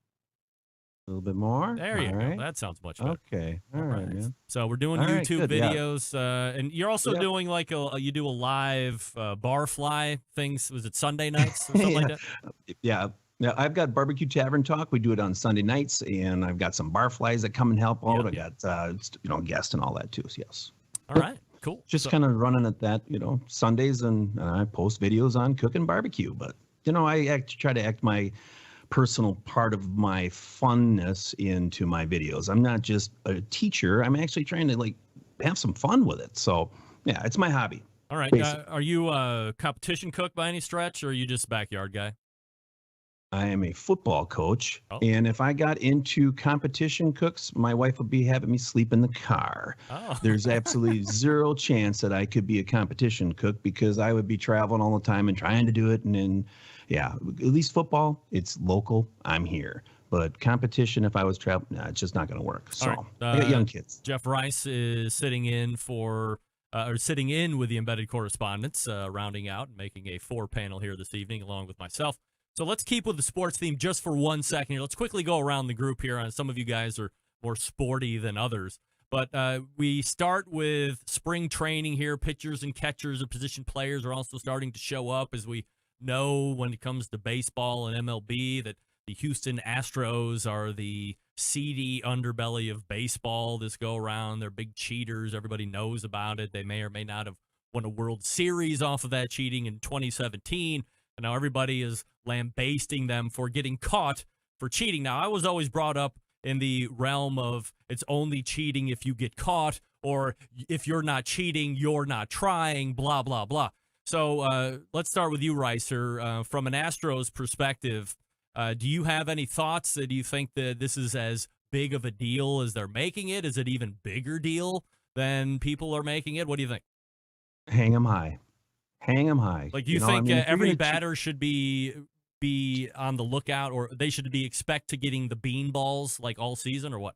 A little bit more? There you go. That sounds much better. Okay. All right, man. So we're doing YouTube videos, and you're also doing like you do a live barfly things. Was it Sunday nights or something like that? Yeah. Yeah, I've got Barbecue Tavern Talk. We do it on Sunday nights, and I've got some barflies that come and help out. I got guests and all that too. So yes. All right. Cool. Just kind of running at that, Sundays, and I post videos on cooking barbecue. But I try to act my personal part of my funness into my videos. I'm not just a teacher. I'm actually trying to have some fun with it. So yeah, it's my hobby. All right. Are you a competition cook by any stretch, or are you just a backyard guy? I am a football coach, and if I got into competition cooks, my wife would be having me sleep in the car. There's absolutely zero chance that I could be a competition cook because I would be traveling all the time and trying to do it. And then, yeah, at least football, it's local. I'm here. But competition, if I was traveling, it's just not going to work. So I got young kids. Jeff Rice is sitting in with the embedded correspondents, rounding out and making a 4-panel here this evening, along with myself. So let's keep with the sports theme just for 1 second here. Let's quickly go around the group here. Some of you guys are more sporty than others. But we start with spring training here. Pitchers and catchers and position players are also starting to show up, as we know when it comes to baseball and MLB that the Houston Astros are the seedy underbelly of baseball this go-around. They're big cheaters. Everybody knows about it. They may or may not have won a World Series off of that cheating in 2017. Now everybody is lambasting them for getting caught for cheating. Now, I was always brought up in the realm of it's only cheating if you get caught, or if you're not cheating, you're not trying, blah, blah, blah. So let's start with you, Reiser. From an Astros perspective, do you have any thoughts? Do you think that this is as big of a deal as they're making it? Is it even bigger deal than people are making it? What do you think? Hang 'em high. Hang 'em high. Like, you think every batter should be on the lookout, or they should be expect to getting the bean balls like all season, or what?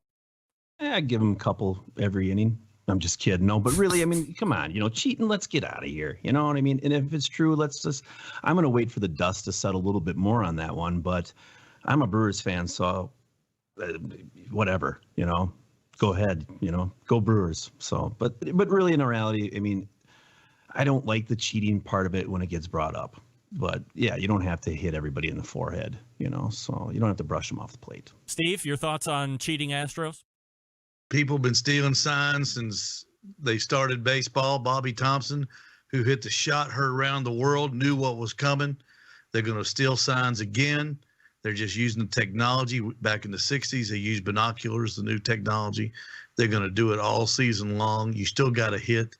I'd give them a couple every inning. I'm just kidding. No, but really, I mean, come on, cheating, let's get out of here. You know what I mean? And if it's true, I'm going to wait for the dust to settle a little bit more on that one. But I'm a Brewers fan, so whatever, go ahead, go Brewers. So, but really in reality, I mean, I don't like the cheating part of it when it gets brought up. But yeah, you don't have to hit everybody in the forehead, so you don't have to brush them off the plate. Steve, your thoughts on cheating Astros? People have been stealing signs since they started baseball. Bobby Thompson, who hit the shot heard around the world, knew what was coming. They're going to steal signs again. They're just using the technology. Back in the 60s, they used binoculars, the new technology. They're going to do it all season long. You still got to hit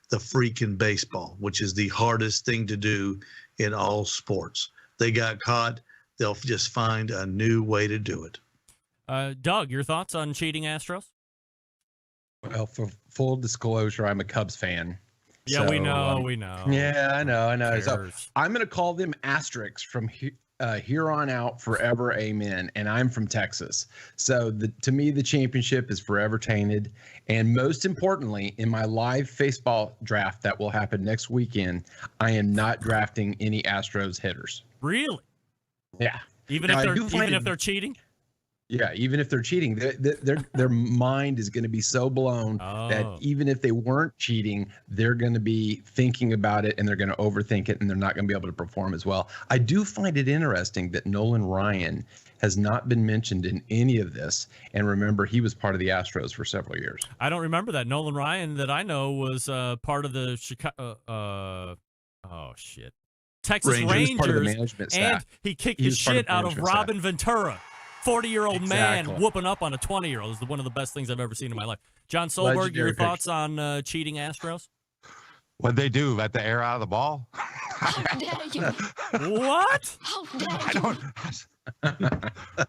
the freaking baseball, which is the hardest thing to do in all sports. They got caught. They'll just find a new way to do it. Doug, your thoughts on cheating Astros? Well, for full disclosure, I'm a Cubs fan. Yeah, so, we know. Yeah, I know. So I'm going to call them asterisks from here on out, forever, amen. And I'm from Texas. So to me, the championship is forever tainted. And most importantly, in my live baseball draft that will happen next weekend, I am not drafting any Astros hitters. Really? Yeah. Even if they're cheating? Yeah, even if they're cheating, their mind is going to be so blown that even if they weren't cheating, they're going to be thinking about it and they're going to overthink it and they're not going to be able to perform as well. I do find it interesting that Nolan Ryan has not been mentioned in any of this. And remember, he was part of the Astros for several years. I don't remember that. Nolan Ryan, that I know, was part of the Chicago. Texas Rangers, part of the management staff. And he kicked the shit out of Robin Ventura. 40-year-old man whooping up on a 20-year-old is one of the best things I've ever seen in my life. John Solberg, Legendary your thoughts on cheating Astros? What'd they do? Let the air out of the ball? How dare you? What? How dare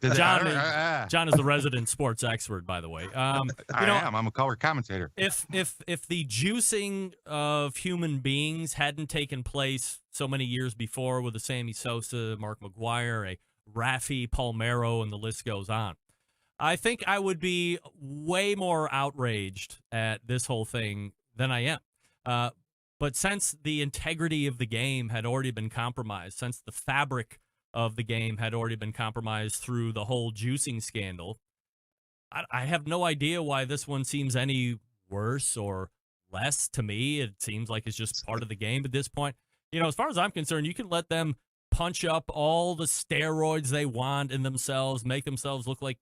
you? John is the resident sports expert, by the way. I am. I'm a color commentator. If the juicing of human beings hadn't taken place so many years before with the Sammy Sosa, Mark McGwire, a Rafi Palmeiro, and the list goes on, I think I would be way more outraged at this whole thing than I am. But since the integrity of the game had already been compromised, since the fabric of the game had already been compromised through the whole juicing scandal, I have no idea why this one seems any worse or less to me. It seems like it's just part of the game at this point. As far as I'm concerned, you can let them punch up all the steroids they want in themselves, make themselves look like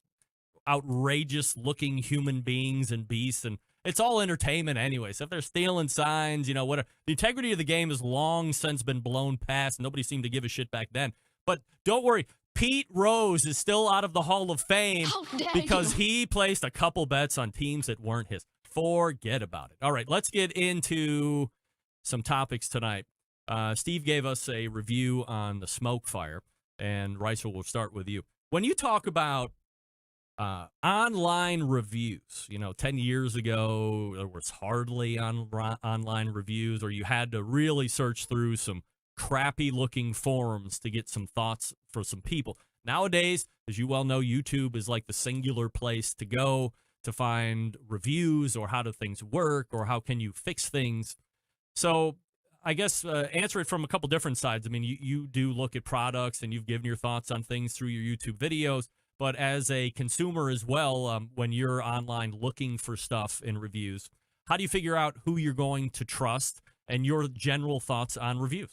outrageous looking human beings and beasts, and it's all entertainment anyway. So if they're stealing signs, whatever, the integrity of the game has long since been blown past. Nobody seemed to give a shit back then. But don't worry, Pete Rose is still out of the Hall of Fame because he placed a couple bets on teams that weren't his. Forget about it. All right, let's get into some topics tonight. Steve gave us a review on the smoke fire, and Reiser, we'll start with you. When you talk about online reviews, 10 years ago, there was hardly online reviews, or you had to really search through some crappy-looking forums to get some thoughts for some people. Nowadays, as you well know, YouTube is like the singular place to go to find reviews or how do things work or how can you fix things. So I guess answer it from a couple different sides. I mean, you do look at products and you've given your thoughts on things through your YouTube videos, but as a consumer as well, when you're online looking for stuff in reviews, how do you figure out who you're going to trust and your general thoughts on reviews?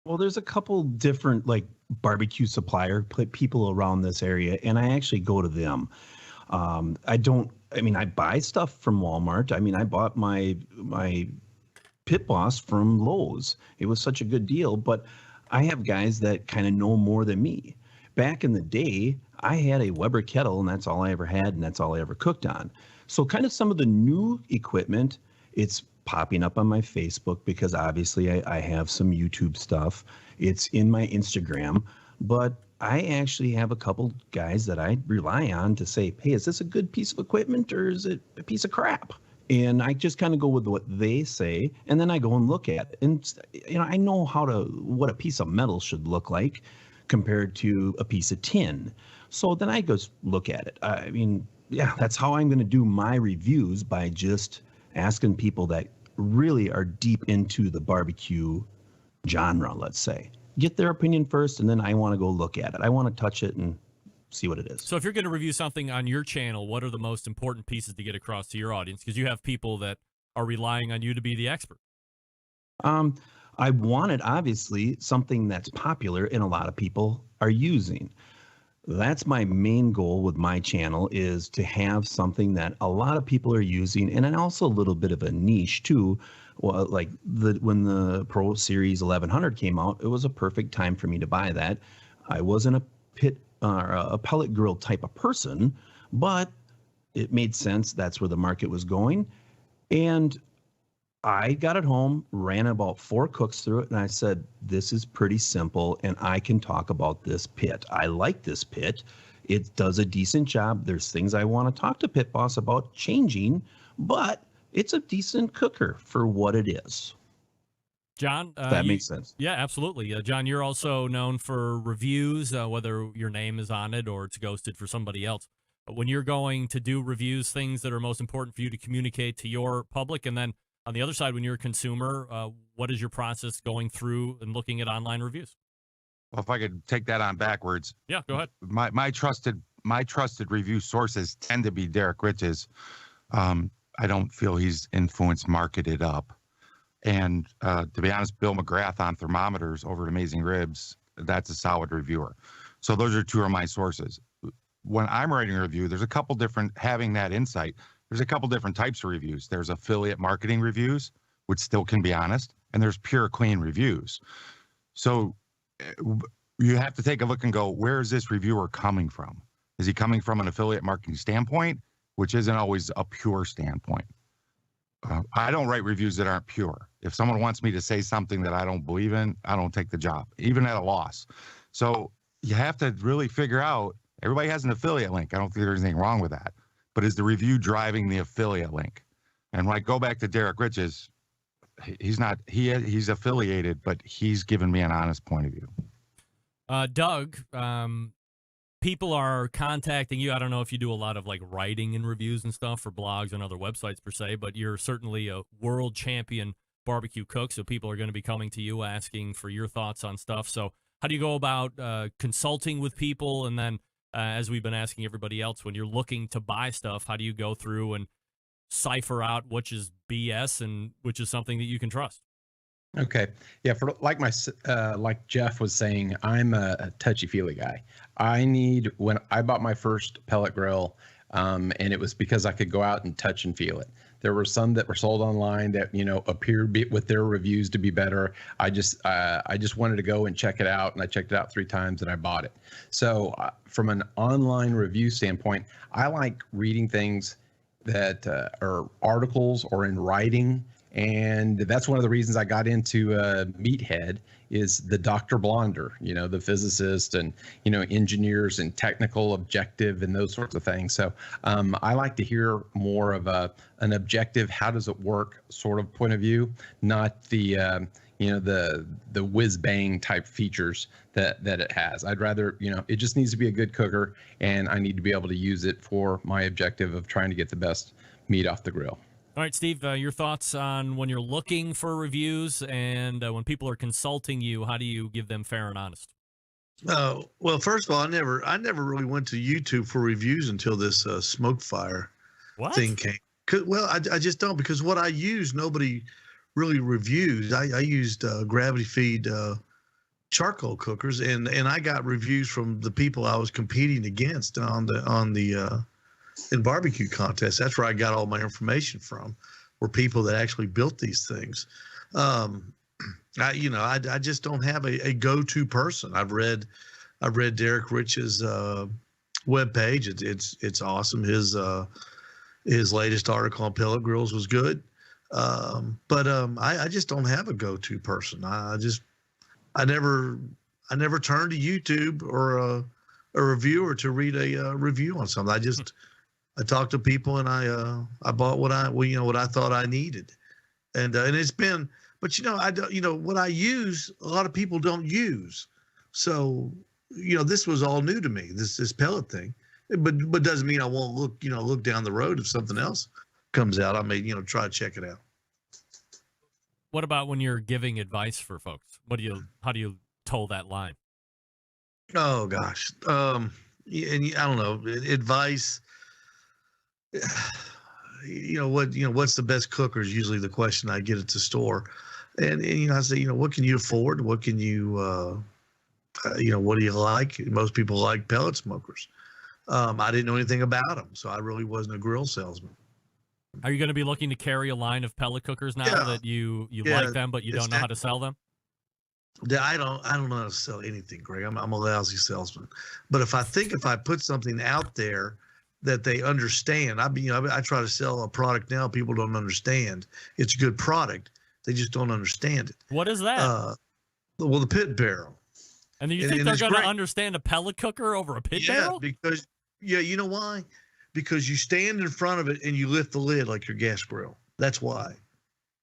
Well, there's a couple different barbecue supplier people around this area, and I actually go to them. I buy stuff from Walmart. I bought my Pit Boss from Lowe's. It was such a good deal, but I have guys that kind of know more than me. back in the day, I had a Weber kettle, and that's all I ever had, and that's all I ever cooked on. So kind of some of the new equipment, it's popping up on my Facebook because obviously I have some YouTube stuff. It's in my Instagram, but I actually have a couple guys that I rely on to say, hey, is this a good piece of equipment or is it a piece of crap? And I just kind of go with what they say, and then I go and look at it. And I know what a piece of metal should look like compared to a piece of tin. So then I go look at it. I mean, yeah, that's how I'm going to do my reviews, by just asking people that really are deep into the barbecue genre, let's say. Get their opinion first, and then I want to go look at it. I want to touch it and see what it is. So if you're going to review something on your channel, what are the most important pieces to get across to your audience? Because you have people that are relying on you to be the expert. I wanted, obviously, something that's popular and a lot of people are using. That's my main goal with my channel, is to have something that a lot of people are using, and then also a little bit of a niche too. Well, like when the Pro Series 1100 came out, it was a perfect time for me to buy that. I wasn't a pellet grill type of person, but it made sense. That's where the market was going. And I got it home, ran about 4 cooks through it, and I said, this is pretty simple, and I can talk about this pit. I like this pit. It does a decent job. There's things I want to talk to Pit Boss about changing, but it's a decent cooker for what it is. John, that makes sense. Yeah, absolutely. John, you're also known for reviews, whether your name is on it or it's ghosted for somebody else. But when you're going to do reviews, things that are most important for you to communicate to your public, and then on the other side, when you're a consumer, what is your process going through and looking at online reviews? Well, if I could take that on backwards. Yeah, go ahead. My trusted review sources tend to be Derek Rich's. I don't feel he's influenced marketed up. And to be honest, Bill McGrath on thermometers over at Amazing Ribs, that's a solid reviewer. So those are 2 of my sources. When I'm writing a review, there's a couple different, having that insight, there's a couple different types of reviews. There's affiliate marketing reviews, which still can be honest, and there's pure clean reviews. So you have to take a look and go, where is this reviewer coming from? Is he coming from an affiliate marketing standpoint, which isn't always a pure standpoint? I don't write reviews that aren't pure. If someone wants me to say something that I don't believe in, I don't take the job, even at a loss. So you have to really figure out, everybody has an affiliate link. I don't think there's anything wrong with that. But is the review driving the affiliate link? And when I go back to Derek Rich's, he's affiliated, but he's given me an honest point of view. Doug, people are contacting you. I don't know if you do a lot of like writing and reviews and stuff for blogs and other websites per se, but you're certainly a world champion barbecue cook. So people are going to be coming to you asking for your thoughts on stuff. So how do you go about consulting with people? And then as we've been asking everybody else, when you're looking to buy stuff, how do you go through and cipher out which is BS and which is something that you can trust? Okay. Yeah. For like Jeff was saying, I'm a touchy-feely guy. When I bought my first pellet grill, and it was because I could go out and touch and feel it. There were some that were sold online that, appeared with their reviews to be better. I just wanted to go and check it out, and I checked it out 3 times and I bought it. So from an online review standpoint, I like reading things that are articles or in writing. And that's one of the reasons I got into Meathead, is the Dr. Blonder, the physicist and, engineers and technical objective and those sorts of things. So I like to hear more of an objective, how does it work sort of point of view, not the, the whiz bang type features that it has. I'd rather, it just needs to be a good cooker, and I need to be able to use it for my objective of trying to get the best meat off the grill. All right, Steve, your thoughts on when you're looking for reviews and when people are consulting you, how do you give them fair and honest? Well, first of all, I never really went to YouTube for reviews until this smoke fire thing came. Well, I just don't, because what I use, nobody really reviews. I used gravity feed charcoal cookers, and I got reviews from the people I was competing against on the in barbecue contests. That's where I got all my information from, were people that actually built these things. I just don't have a go-to person. I've read I read Derek Rich's webpage. It's awesome. His latest article on pellet grills was good. But I just don't have a go-to person. I never turn to YouTube or a reviewer to read a review on something. I talk to people and I bought what I thought I needed, and it's been. But I don't. What I use, a lot of people don't use. So this was all new to me. This pellet thing, but doesn't mean I won't look down the road if something else comes out. I may try to check it out. What about when you're giving advice for folks? How do you toe that line? Oh gosh, and I don't know, advice. What's the best cooker is usually the question I get at the store, and I say, what can you afford? What can you, what do you like? Most people like pellet smokers. I didn't know anything about them, so I really wasn't a grill salesman. Are you going to be looking to carry a line of pellet cookers now that you like them, but you don't know how to sell them? I don't know how to sell anything, Greg. I'm a lousy salesman. But if I put something out there that they understand, I try to sell a product now people don't understand. It's a good product. They just don't understand it. What is that? The pit barrel. And you think they're going to understand a pellet cooker over a pit barrel? Because you know why? Because you stand in front of it and you lift the lid like your gas grill. That's why.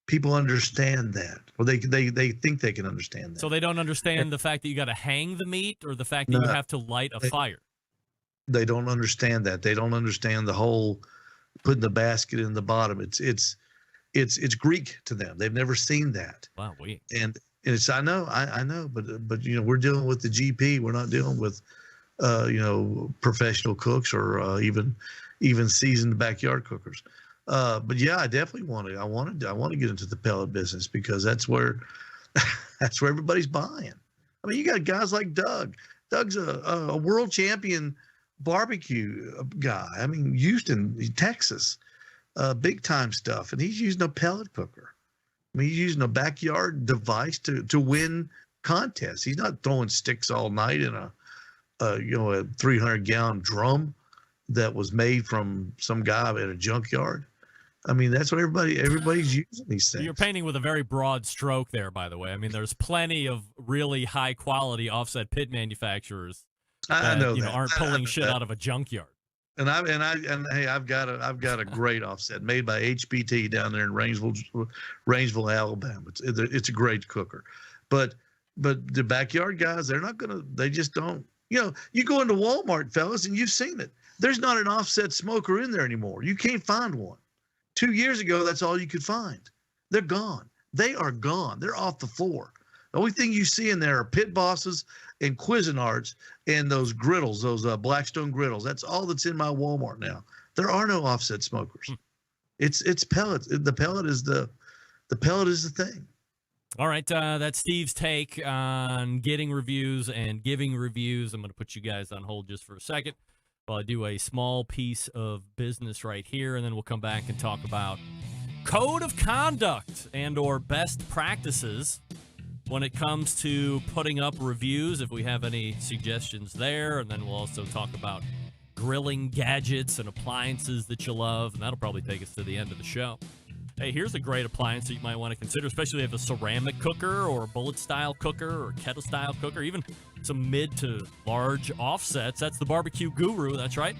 People understand that, or they think they can understand that. So they don't understand the fact that you got to hang the meat, or the fact that you have to light a fire. They don't understand that. They don't understand the whole putting the basket in the bottom. It's Greek to them. They've never seen that. Wow, and it's I know, but we're dealing with the GP. We're not dealing with professional cooks or even seasoned backyard cookers. But yeah, I definitely I want to get into the pellet business because that's where everybody's buying. I mean, you got guys like Doug. Doug's a world champion barbecue guy. I mean, Houston, Texas, big time stuff, and he's using a pellet cooker. I mean, he's using a backyard device to win contests. He's not throwing sticks all night in a 300-gallon drum that was made from some guy at a junkyard. I mean, that's what everybody's using these things. You're painting with a very broad stroke there, by the way. I mean, there's plenty of really high quality offset pit manufacturers that, aren't pulling shit out of a junkyard. And hey, I've got a great offset made by HPT down there in Rainsville, Alabama. It's a great cooker, but the backyard guys, they just don't. You go into Walmart, fellas, and you've seen it. There's not an offset smoker in there anymore. You can't find one. 2 years ago, that's all you could find. They're gone. They are gone. They're off the floor. The only thing you see in there are pit bosses and Cuisinarts and those griddles, those Blackstone griddles. That's all that's in my Walmart now. There are no offset smokers. It's pellets. The pellet is the thing. All right, that's Steve's take on getting reviews and giving reviews. I'm going to put you guys on hold just for a second while I do a small piece of business right here, and then we'll come back and talk about code of conduct and or best practices when it comes to putting up reviews, if we have any suggestions there, and then we'll also talk about grilling gadgets and appliances that you love, and that'll probably take us to the end of the show. Hey, here's a great appliance that you might want to consider, especially if you have a ceramic cooker or a bullet-style cooker or kettle-style cooker, even some mid to large offsets. That's the Barbecue Guru, that's right.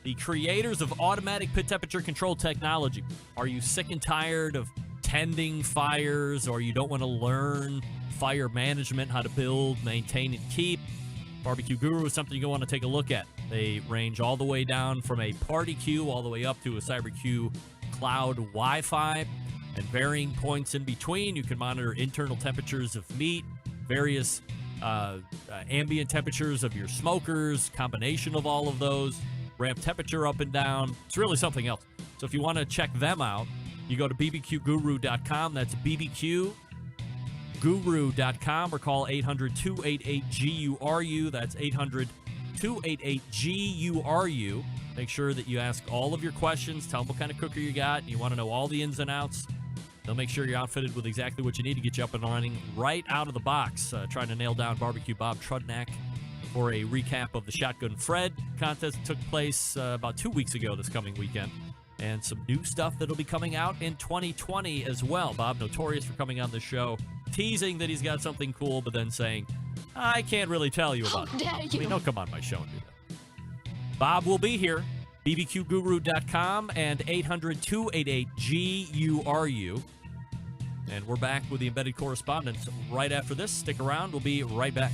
The creators of automatic pit temperature control technology. Are you sick and tired of tending fires, or you don't want to learn fire management, how to build, maintain, and keep? Barbecue Guru is something you want to take a look at. They range all the way down from a party queue all the way up to a CyberQ cloud Wi-Fi, and varying points in between. You can monitor internal temperatures of meat, various ambient temperatures of your smokers, combination of all of those, ramp temperature up and down. It's really something else. So if you want to check them out, you go to bbqguru.com. That's bbqguru.com, or call 800-288-GURU. That's 800-288-GURU. Make sure that you ask all of your questions. Tell them what kind of cooker you got, and you want to know all the ins and outs. They'll make sure you're outfitted with exactly what you need to get you up and running right out of the box. Trying to nail down Barbecue Bob Trudnak for a recap of the Shotgun Fred contest that took place about 2 weeks ago this coming weekend. And some new stuff that'll be coming out in 2020 as well. Bob, notorious for coming on the show, teasing that he's got something cool, but then saying, I can't really tell you about it. I mean, don't come on my show and do that. Bob will be here, bbqguru.com and 800-288-GURU. And we're back with the Embedded Correspondents right after this. Stick around. We'll be right back.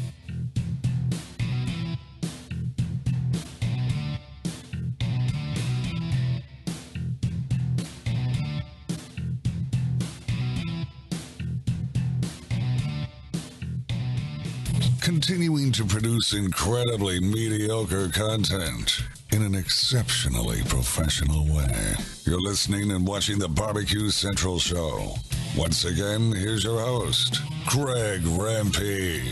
Continuing to produce incredibly mediocre content in an exceptionally professional way. You're listening and watching the Barbecue Central Show. Once again, here's your host, Greg Rampey.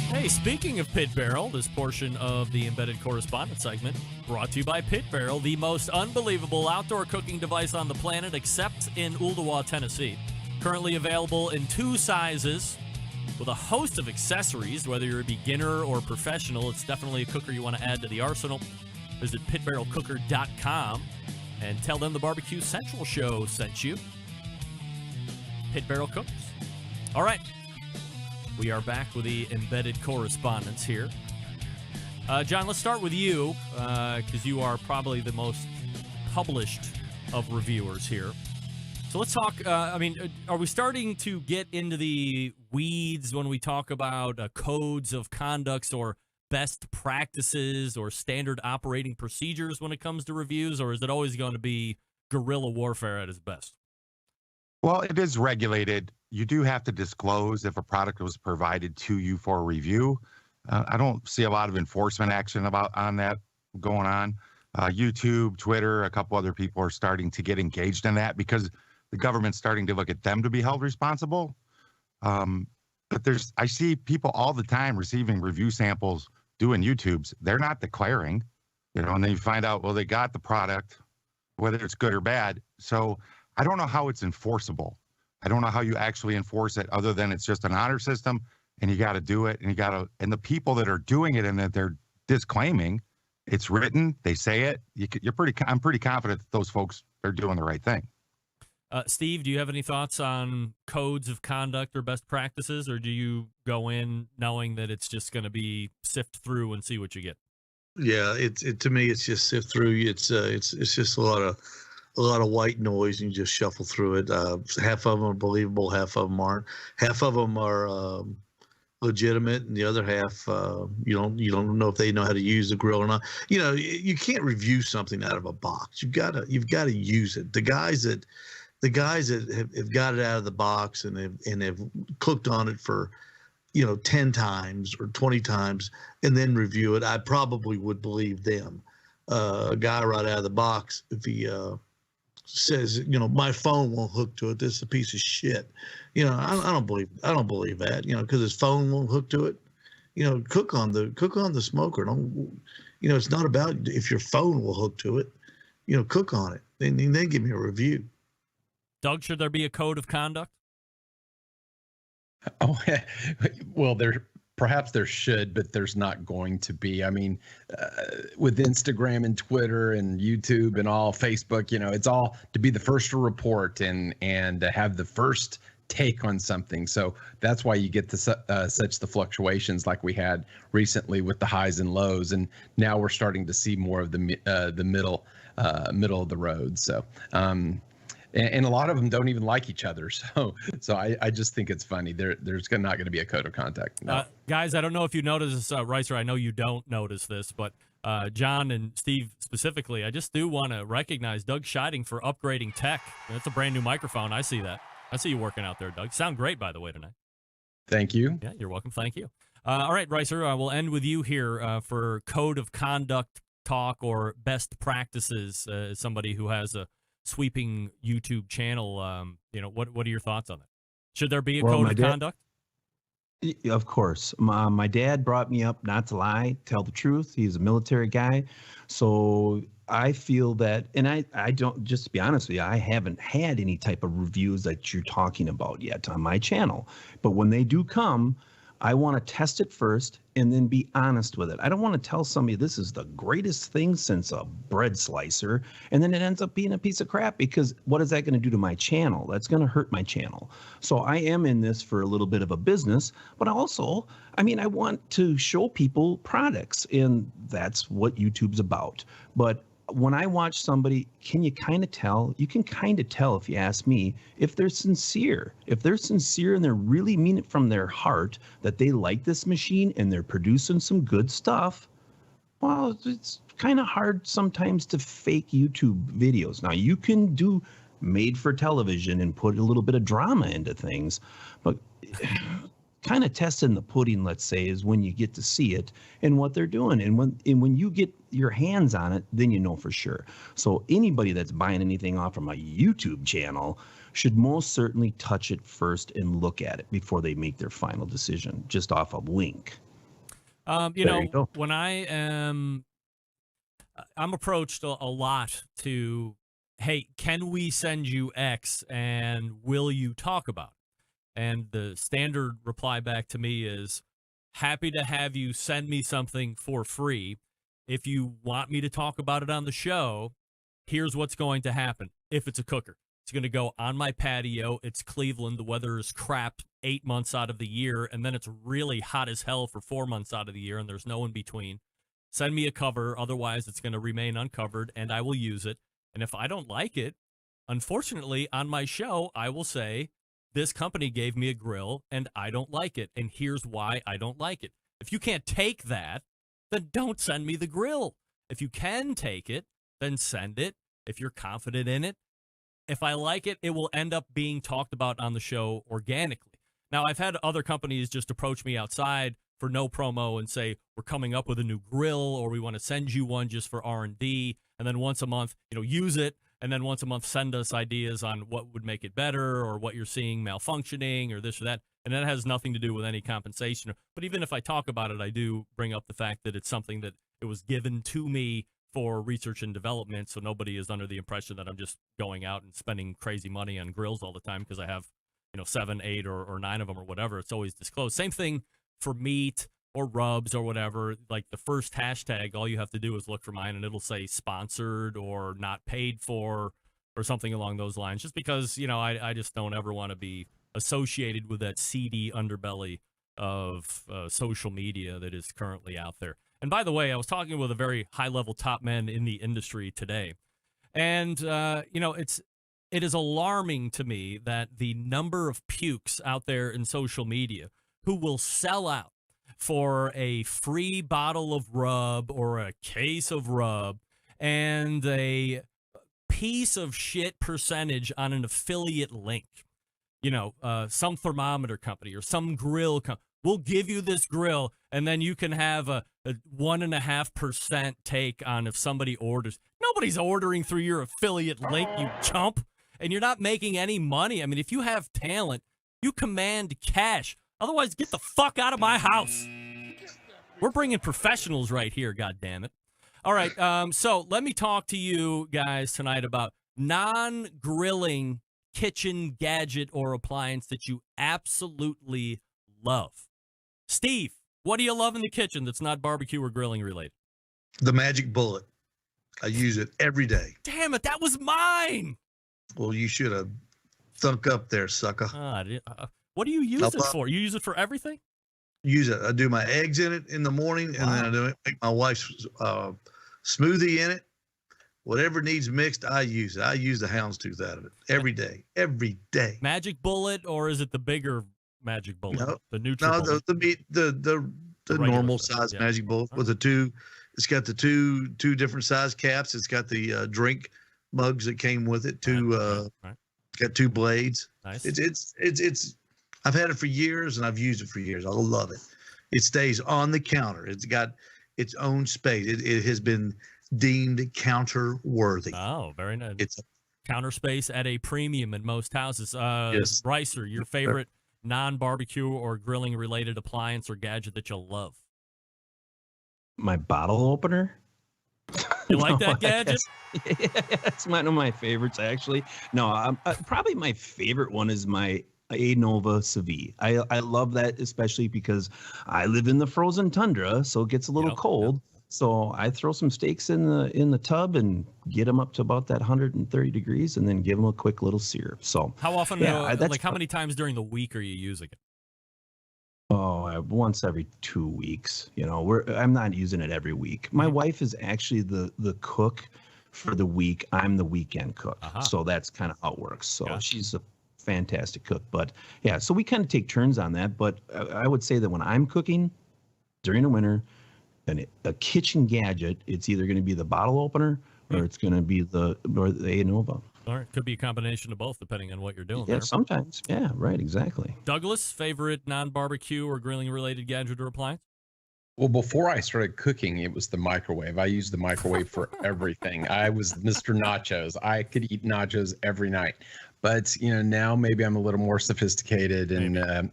Hey, speaking of Pit Barrel, this portion of the Embedded Correspondent segment brought to you by Pit Barrel, the most unbelievable outdoor cooking device on the planet, except in Ooltewah, Tennessee. Currently available in 2 sizes with a host of accessories. Whether you're a beginner or professional, it's definitely a cooker you want to add to the arsenal. Visit pitbarrelcooker.com and tell them the Barbecue Central Show sent you. Pit Barrel Cooks. All right. We are back with the Embedded Correspondents here. John, let's start with you, because you are probably the most published of reviewers here. So let's talk, are we starting to get into the weeds when we talk about codes of conducts or best practices or standard operating procedures when it comes to reviews, or is it always going to be guerrilla warfare at its best? Well, it is regulated. You do have to disclose if a product was provided to you for review. I don't see a lot of enforcement action on that going on. YouTube, Twitter, a couple other people are starting to get engaged in that because the government's starting to look at them to be held responsible. But I see people all the time receiving review samples doing YouTubes. They're not declaring, and then you find out, well, they got the product, whether it's good or bad. So I don't know how it's enforceable. I don't know how you actually enforce it other than it's just an honor system and you got to do it and the people that are doing it and that they're disclaiming, it's written, they say it. I'm pretty confident that those folks are doing the right thing. Steve, do you have any thoughts on codes of conduct or best practices, or do you go in knowing that it's just going to be sift through and see what you get? Yeah, to me, it's just sift through. It's just a lot of white noise, and you just shuffle through it. Half of them are believable, half of them aren't. Half of them are legitimate, and the other half, you don't know if they know how to use the grill or not. You can't review something out of a box. You've got to use it. The guys that have got it out of the box and have cooked on it for 10 times or 20 times and then review it, I probably would believe them. A guy right out of the box, if he says, my phone won't hook to it, this is a piece of shit, I don't believe that, because his phone won't hook to it. Cook on the smoker. It's not about if your phone will hook to it. Cook on it and then give me a review. Doug, should there be a code of conduct? Oh, well, perhaps there should, but there's not going to be. I mean, with Instagram and Twitter and YouTube and all Facebook, it's all to be the first to report and have the first take on something. So that's why you get such the fluctuations like we had recently with the highs and lows, and now we're starting to see more of the middle of the road. So. And a lot of them don't even like each other. So I just think it's funny. There's not going to be a code of conduct. No. Guys, I don't know if you notice this, Reiser. I know you don't notice this, but John and Steve specifically, I just do want to recognize Doug Scheiding for upgrading tech. That's a brand new microphone. I see that. I see you working out there, Doug. Sound great, by the way, tonight. Thank you. Yeah, you're welcome. Thank you. All right, Reiser, we'll end with you here for code of conduct talk or best practices as somebody who has a sweeping YouTube channel. What are your thoughts on that? Should there be a code of conduct? Of course. My dad brought me up not to lie, tell the truth. He's a military guy. So I feel that, and I don't, just to be honest with you, I haven't had any type of reviews that you're talking about yet on my channel. But when they do come, I want to test it first and then be honest with it. I don't want to tell somebody this is the greatest thing since a bread slicer, and then it ends up being a piece of crap, because what is that going to do to my channel? That's going to hurt my channel. So I am in this for a little bit of a business, but also, I mean, I want to show people products, and that's what YouTube's about. But when I watch somebody, can you kind of tell? You can kind of tell, if you ask me, if they're sincere. If they're sincere and they're really mean it from their heart that they like this machine and they're producing some good stuff, well, it's kind of hard sometimes to fake YouTube videos. Now, you can do made for television and put a little bit of drama into things, but kind of testing the pudding, let's say, is when you get to see it and what they're doing. And when you get your hands on it, then you know for sure. So anybody that's buying anything off from a YouTube channel should most certainly touch it first and look at it before they make their final decision, just off a link. You know, when I'm approached a lot to, hey, can we send you X and will you talk about it? And the standard reply back to me is, happy to have you send me something for free. If you want me to talk about it on the show, here's what's going to happen. If it's a cooker, it's going to go on my patio. It's Cleveland. The weather is crap 8 months out of the year, and then it's really hot as hell for 4 months out of the year, and there's no in between. Send me a cover. Otherwise, it's going to remain uncovered, and I will use it. And if I don't like it, unfortunately, on my show, I will say, this company gave me a grill and I don't like it, and here's why I don't like it. If you can't take that, then don't send me the grill. If you can take it, then send it if you're confident in it. If I like it, it will end up being talked about on the show organically. Now, I've had other companies just approach me outside for no promo and say, we're coming up with a new grill, or we want to send you one just for R&D, and then once a month, use it. And then once a month, send us ideas on what would make it better, or what you're seeing malfunctioning, or this or that. And that has nothing to do with any compensation. But even if I talk about it, I do bring up the fact that it's something that it was given to me for research and development, so nobody is under the impression that I'm just going out and spending crazy money on grills all the time because I have 7, 8, or 9 of them or whatever. It's always disclosed. Same thing for meat or rubs or whatever. Like the first hashtag, all you have to do is look for mine and it'll say sponsored or not paid for or something along those lines, just because I just don't ever want to be associated with that seedy underbelly of social media that is currently out there. And by the way, I was talking with a very high level top man in the industry today, and it is alarming to me that the number of pukes out there in social media who will sell out for a free bottle of rub or a case of rub and a piece of shit percentage on an affiliate link. Some thermometer company or some grill company will give you this grill, and then you can have a 1.5% take on if somebody orders. Nobody's ordering through your affiliate link, you chump, and you're not making any money. I mean, if you have talent, you command cash. Otherwise, get the fuck out of my house. We're bringing professionals right here, goddammit. All right, so let me talk to you guys tonight about non-grilling kitchen gadget or appliance that you absolutely love. Steve, what do you love in the kitchen that's not barbecue or grilling related? The Magic Bullet. I use it every day. Damn it, that was mine. Well, you should have thunk up there, sucker. What do you use it for? You use it for everything? Use it. I do my eggs in it in the morning, and then I make my wife's smoothie in it. Whatever needs mixed, I use it. I use the houndstooth out of it every day. Every day. Magic Bullet, or is it the bigger Magic Bullet? No, the neutral. No, the normal size Magic Bullet with the two. It's got the two different size caps. It's got the drink mugs that came with it. Got 2 blades. Nice. It's. I've had it for years, and I've used it for years. I love it. It stays on the counter. It's got its own space. It has been deemed counter worthy. Oh, very nice. It's counter space at a premium in most houses. Yes. Brycer, your favorite non-barbecue or grilling related appliance or gadget that you'll love? My bottle opener. You like that gadget? It's one of my favorites, actually. No, probably my favorite one is my A Nova Civi. I love that, especially because I live in the frozen tundra, so it gets a little cold. So I throw some steaks in the tub and get them up to about that 130 degrees, and then give them a quick little sear. So How often? Yeah, Like how many times during the week are you using it? Once every 2 weeks. I'm not using it every week. My wife is actually the cook for the week. I'm the weekend cook. So that's kind of how it works. So she's a fantastic cook. But yeah, so we kind of take turns on that. But I would say that when I'm cooking during the winter, and a kitchen gadget, it's either going to be the bottle opener or it's going to be the A Nova. All right, could be a combination of both depending on what you're doing. Yeah, there. sometimes. Yeah, right, exactly. Douglas, favorite non-barbecue or grilling related gadget or appliance? Well, before I started cooking, it was the microwave. I used the microwave for everything. I was Mr. Nachos. I could eat nachos every night. But now maybe I'm a little more sophisticated, and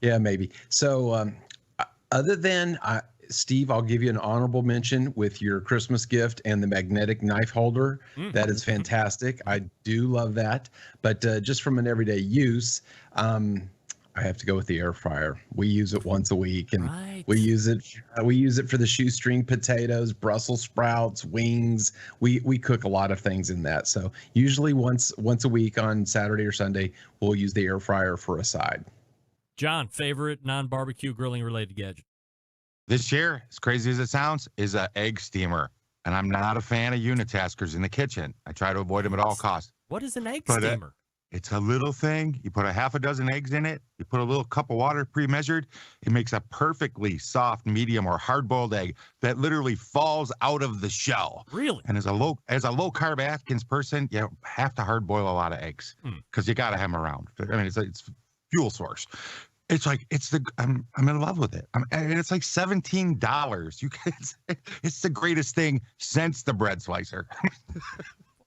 yeah, maybe. So other than Steve, I'll give you an honorable mention with your Christmas gift and the magnetic knife holder. That is fantastic. I do love that. But just from an everyday use, I have to go with the air fryer. We use it once a week, and we use it for the shoestring potatoes, Brussels sprouts, wings. We cook a lot of things in that. So usually once a week on Saturday or Sunday, we'll use the air fryer for a side. John, favorite non-barbecue grilling related gadget? This year, as crazy as it sounds, is an egg steamer. And I'm not a fan of unitaskers in the kitchen. I try to avoid them at all costs. What is an egg steamer? It's a little thing. You put a half a dozen eggs in it. You put a little cup of water pre-measured. It makes a perfectly soft, medium, or hard-boiled egg that literally falls out of the shell. Really? And as a low-carb Atkins person, you have to hard-boil a lot of eggs because you got to have them around. I mean, it's fuel source. It's like I'm in love with it. And it's like $17. It's the greatest thing since the bread slicer.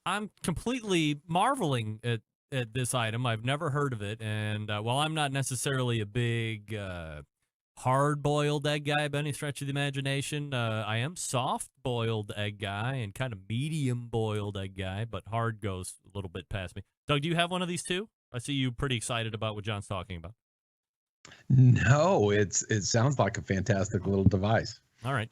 I'm completely marveling at this item. I've never heard of it, and while I'm not necessarily a big hard-boiled egg guy by any stretch of the imagination, I am soft-boiled egg guy and kind of medium-boiled egg guy, but hard goes a little bit past me. Doug, do you have one of these too? I see you pretty excited about what John's talking about. No, it sounds like a fantastic little device. All right.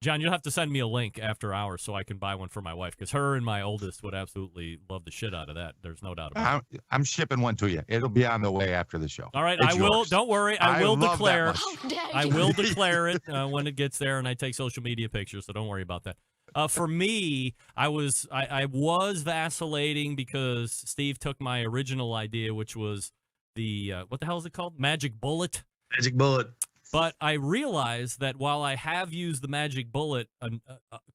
John, you'll have to send me a link after hours so I can buy one for my wife, because her and my oldest would absolutely love the shit out of that. There's no doubt about it. I'm shipping one to you. It'll be on the way after the show. All right. It's I will. yours. Don't worry. I will declare. I will declare it when it gets there, and I take social media pictures, so don't worry about that. For me, I was vacillating because Steve took my original idea, which was the what the hell is it called? Magic Bullet. Magic Bullet. But I realized that while I have used the Magic Bullet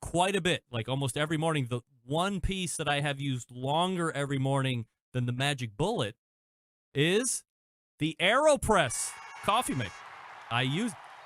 quite a bit, like almost every morning, the one piece that I have used longer every morning than the Magic Bullet is the AeroPress coffee maker.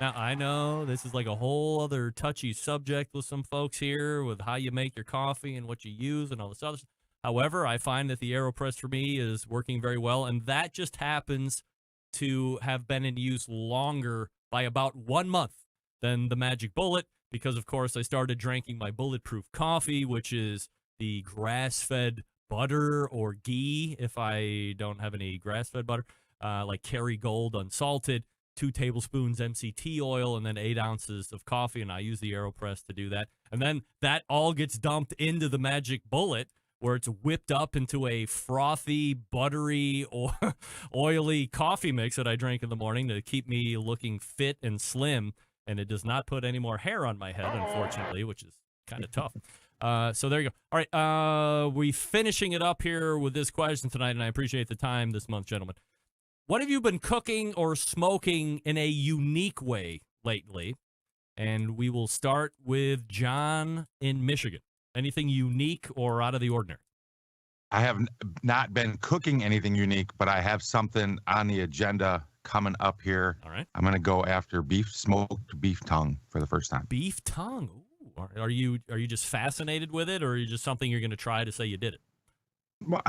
Now, I know this is like a whole other touchy subject with some folks here with how you make your coffee and what you use and all this other stuff. However, I find that the AeroPress for me is working very well, and that just happens to have been in use longer by about 1 month than the Magic Bullet, because, of course, I started drinking my bulletproof coffee, which is the grass-fed butter or ghee, if I don't have any grass-fed butter, like Kerrygold unsalted, 2 tablespoons MCT oil, and then 8 ounces of coffee, and I use the AeroPress to do that. And then that all gets dumped into the Magic Bullet, where it's whipped up into a frothy, buttery, or oily coffee mix that I drink in the morning to keep me looking fit and slim. And it does not put any more hair on my head, unfortunately, which is kind of tough. So there you go. All right, we finishing it up here with this question tonight, and I appreciate the time this month, gentlemen. What have you been cooking or smoking in a unique way lately? And we will start with John in Michigan. Anything unique or out of the ordinary? I have not been cooking anything unique, but I have something on the agenda coming up here. All right. I'm going to go after smoked beef tongue for the first time. Beef tongue? Ooh. Are you just fascinated with it, or are you just something you're going to try to say you did it? Well,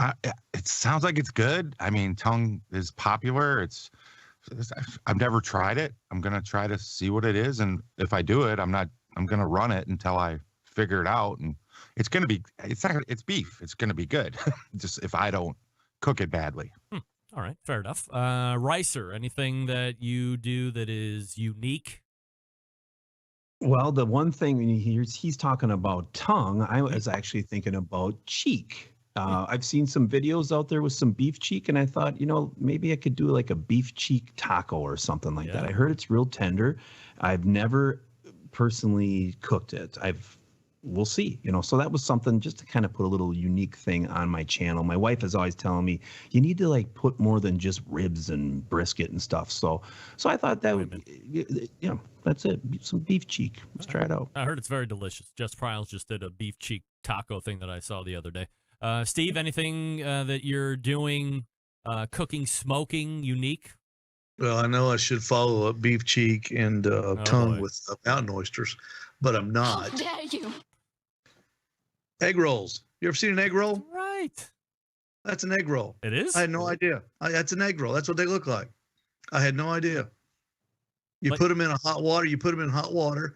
it sounds like it's good. I mean, tongue is popular. I've never tried it. I'm going to try to see what it is. And if I do it, I'm going to run it until I figure it out. And it's beef. It's going to be good. Just if I don't cook it badly. All All right, fair enough. Ricer, anything that you do that is unique? Well, the one thing when he's talking about tongue, I was actually thinking about cheek. I've seen some videos out there with some beef cheek, and I thought, maybe I could do like a beef cheek taco or something like that. I heard it's real tender. I've never personally cooked it. We'll see, so that was something just to kind of put a little unique thing on my channel. My wife is always telling me you need to like put more than just ribs and brisket and stuff. So I thought that would, that's it. Some beef cheek. Let's try it out. I heard it's very delicious. Jess Pryles just did a beef cheek taco thing that I saw the other day. Steve, anything that you're doing, cooking, smoking, unique? Well, I know I should follow up beef cheek and tongue with mountain oysters, but I'm not. How dare you? Egg rolls. You ever seen an egg roll? Right. That's an egg roll. It is? I had no idea. That's an egg roll. That's what they look like. I had no idea. You put them in hot water,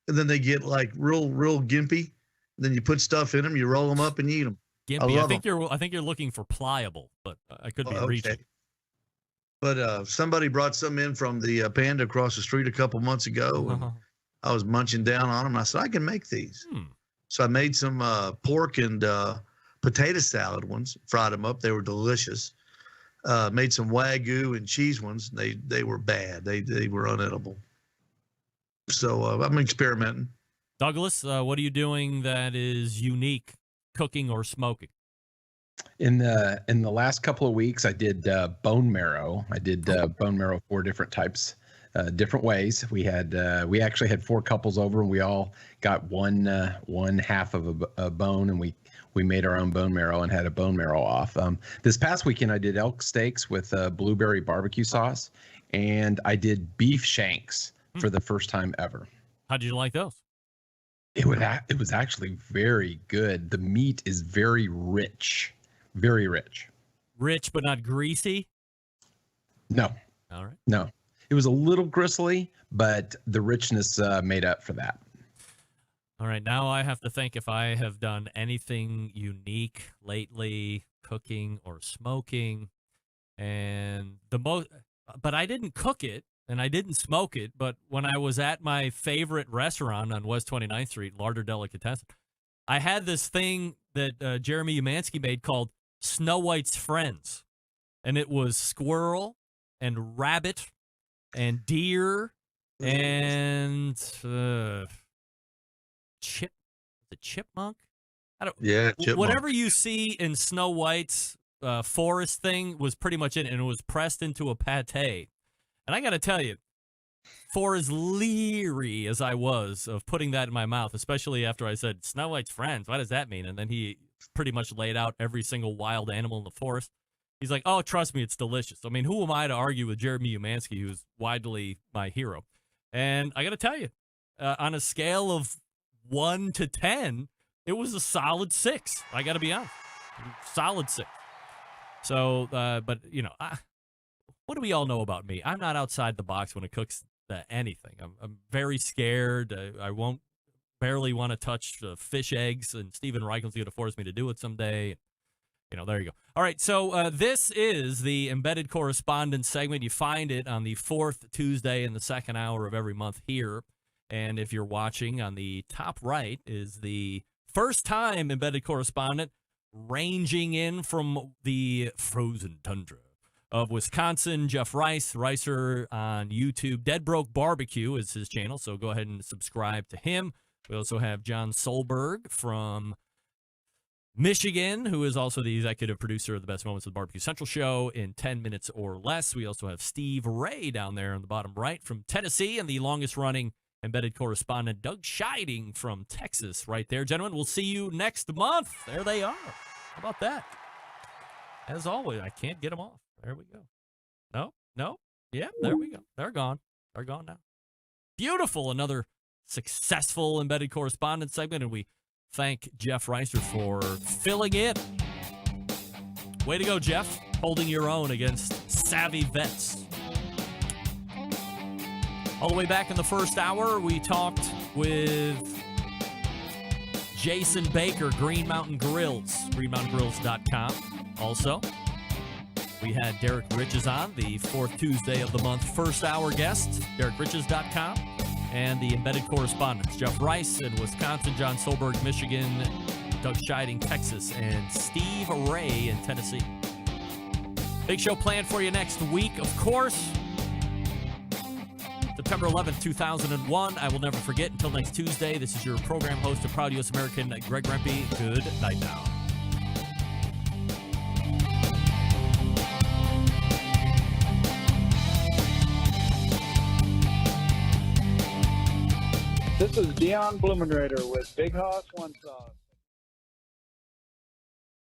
and then they get like real gimpy. Then you put stuff in them, you roll them up and eat them. Gimpy. I think you're looking for pliable, but I could be reaching. But somebody brought some in from the Panda across the street a couple months ago, and I was munching down on them. And I said, I can make these. So I made some pork and potato salad ones, fried them up. They were delicious. Made some Wagyu and cheese ones. They were bad. They were unedible. So I'm experimenting. Douglas, what are you doing that is unique, cooking or smoking? In the last couple of weeks, I did bone marrow. I did bone marrow 4 different types, different ways. We actually had 4 couples over, and we all got one half of a bone, and we made our own bone marrow and had a bone marrow off. This past weekend, I did elk steaks with blueberry barbecue sauce, and I did beef shanks for the first time ever. How did you like those? It was actually very good. The meat is very rich. Very rich. Rich, but not greasy? No. All right. No. It was a little gristly, but the richness made up for that. All right. Now I have to think if I have done anything unique lately, cooking or smoking. And but I didn't cook it and I didn't smoke it. But when I was at my favorite restaurant on West 29th Street, Larder Delicatessen, I had this thing that Jeremy Umansky made called Snow White's Friends, and it was squirrel and rabbit and deer and chipmunk. Chipmunk. Whatever you see in Snow White's forest thing was pretty much it, and it was pressed into a pate. And I got to tell you, for as leery as I was of putting that in my mouth, especially after I said Snow White's Friends, what does that mean? And then he pretty much laid out every single wild animal in the forest. He's like, oh, trust me, it's delicious. I mean, who am I to argue with Jeremy Umansky, who's widely my hero? And I got to tell you, on a scale of 1 to 10, it was a solid 6. I got to be honest. Solid 6. So, but, what do we all know about me? I'm not outside the box when it cooks anything. I'm very scared. I won't barely want to touch fish eggs, and Stephen Reichel's going to force me to do it someday. There you go. All right, so this is the Embedded Correspondence segment. You find it on the 4th Tuesday in the second hour of every month here. And if you're watching, on the top right is the first-time Embedded Correspondent ranging in from the frozen tundra of Wisconsin, Jeff Ricer on YouTube. Dead Broke BBQ is his channel, so go ahead and subscribe to him. We also have John Solberg from Michigan, who is also the executive producer of the Best Moments of the Barbecue Central show in 10 minutes or less. We also have Steve Ray down there on the bottom right from Tennessee, and the longest-running embedded correspondent, Doug Scheiding from Texas right there. Gentlemen, we'll see you next month. There they are. How about that? As always, I can't get them off. There we go. No. Yeah, there we go. They're gone. They're gone now. Beautiful. Another successful embedded correspondence segment, and we thank Jeff Ricer for filling in. Way to go, Jeff. Holding your own against savvy vets. All the way back in the first hour, we talked with Jason Baker, Green Mountain Grills, greenmountaingrills.com. Also, We had Derek Riches on, the fourth Tuesday of the month, first hour guest, DerekRiches.com, and the embedded correspondents, Jeff Rice in Wisconsin, John Solberg, Michigan, Doug Scheiding, Texas, and Steve Ray in Tennessee. Big show planned for you next week, of course. September 11th, 2001. I will never forget. Until next Tuesday, this is your program host and proud U.S. American, Greg Rempe. Good night now. This is Dion Blumenrader with Big Hoss One Sauce.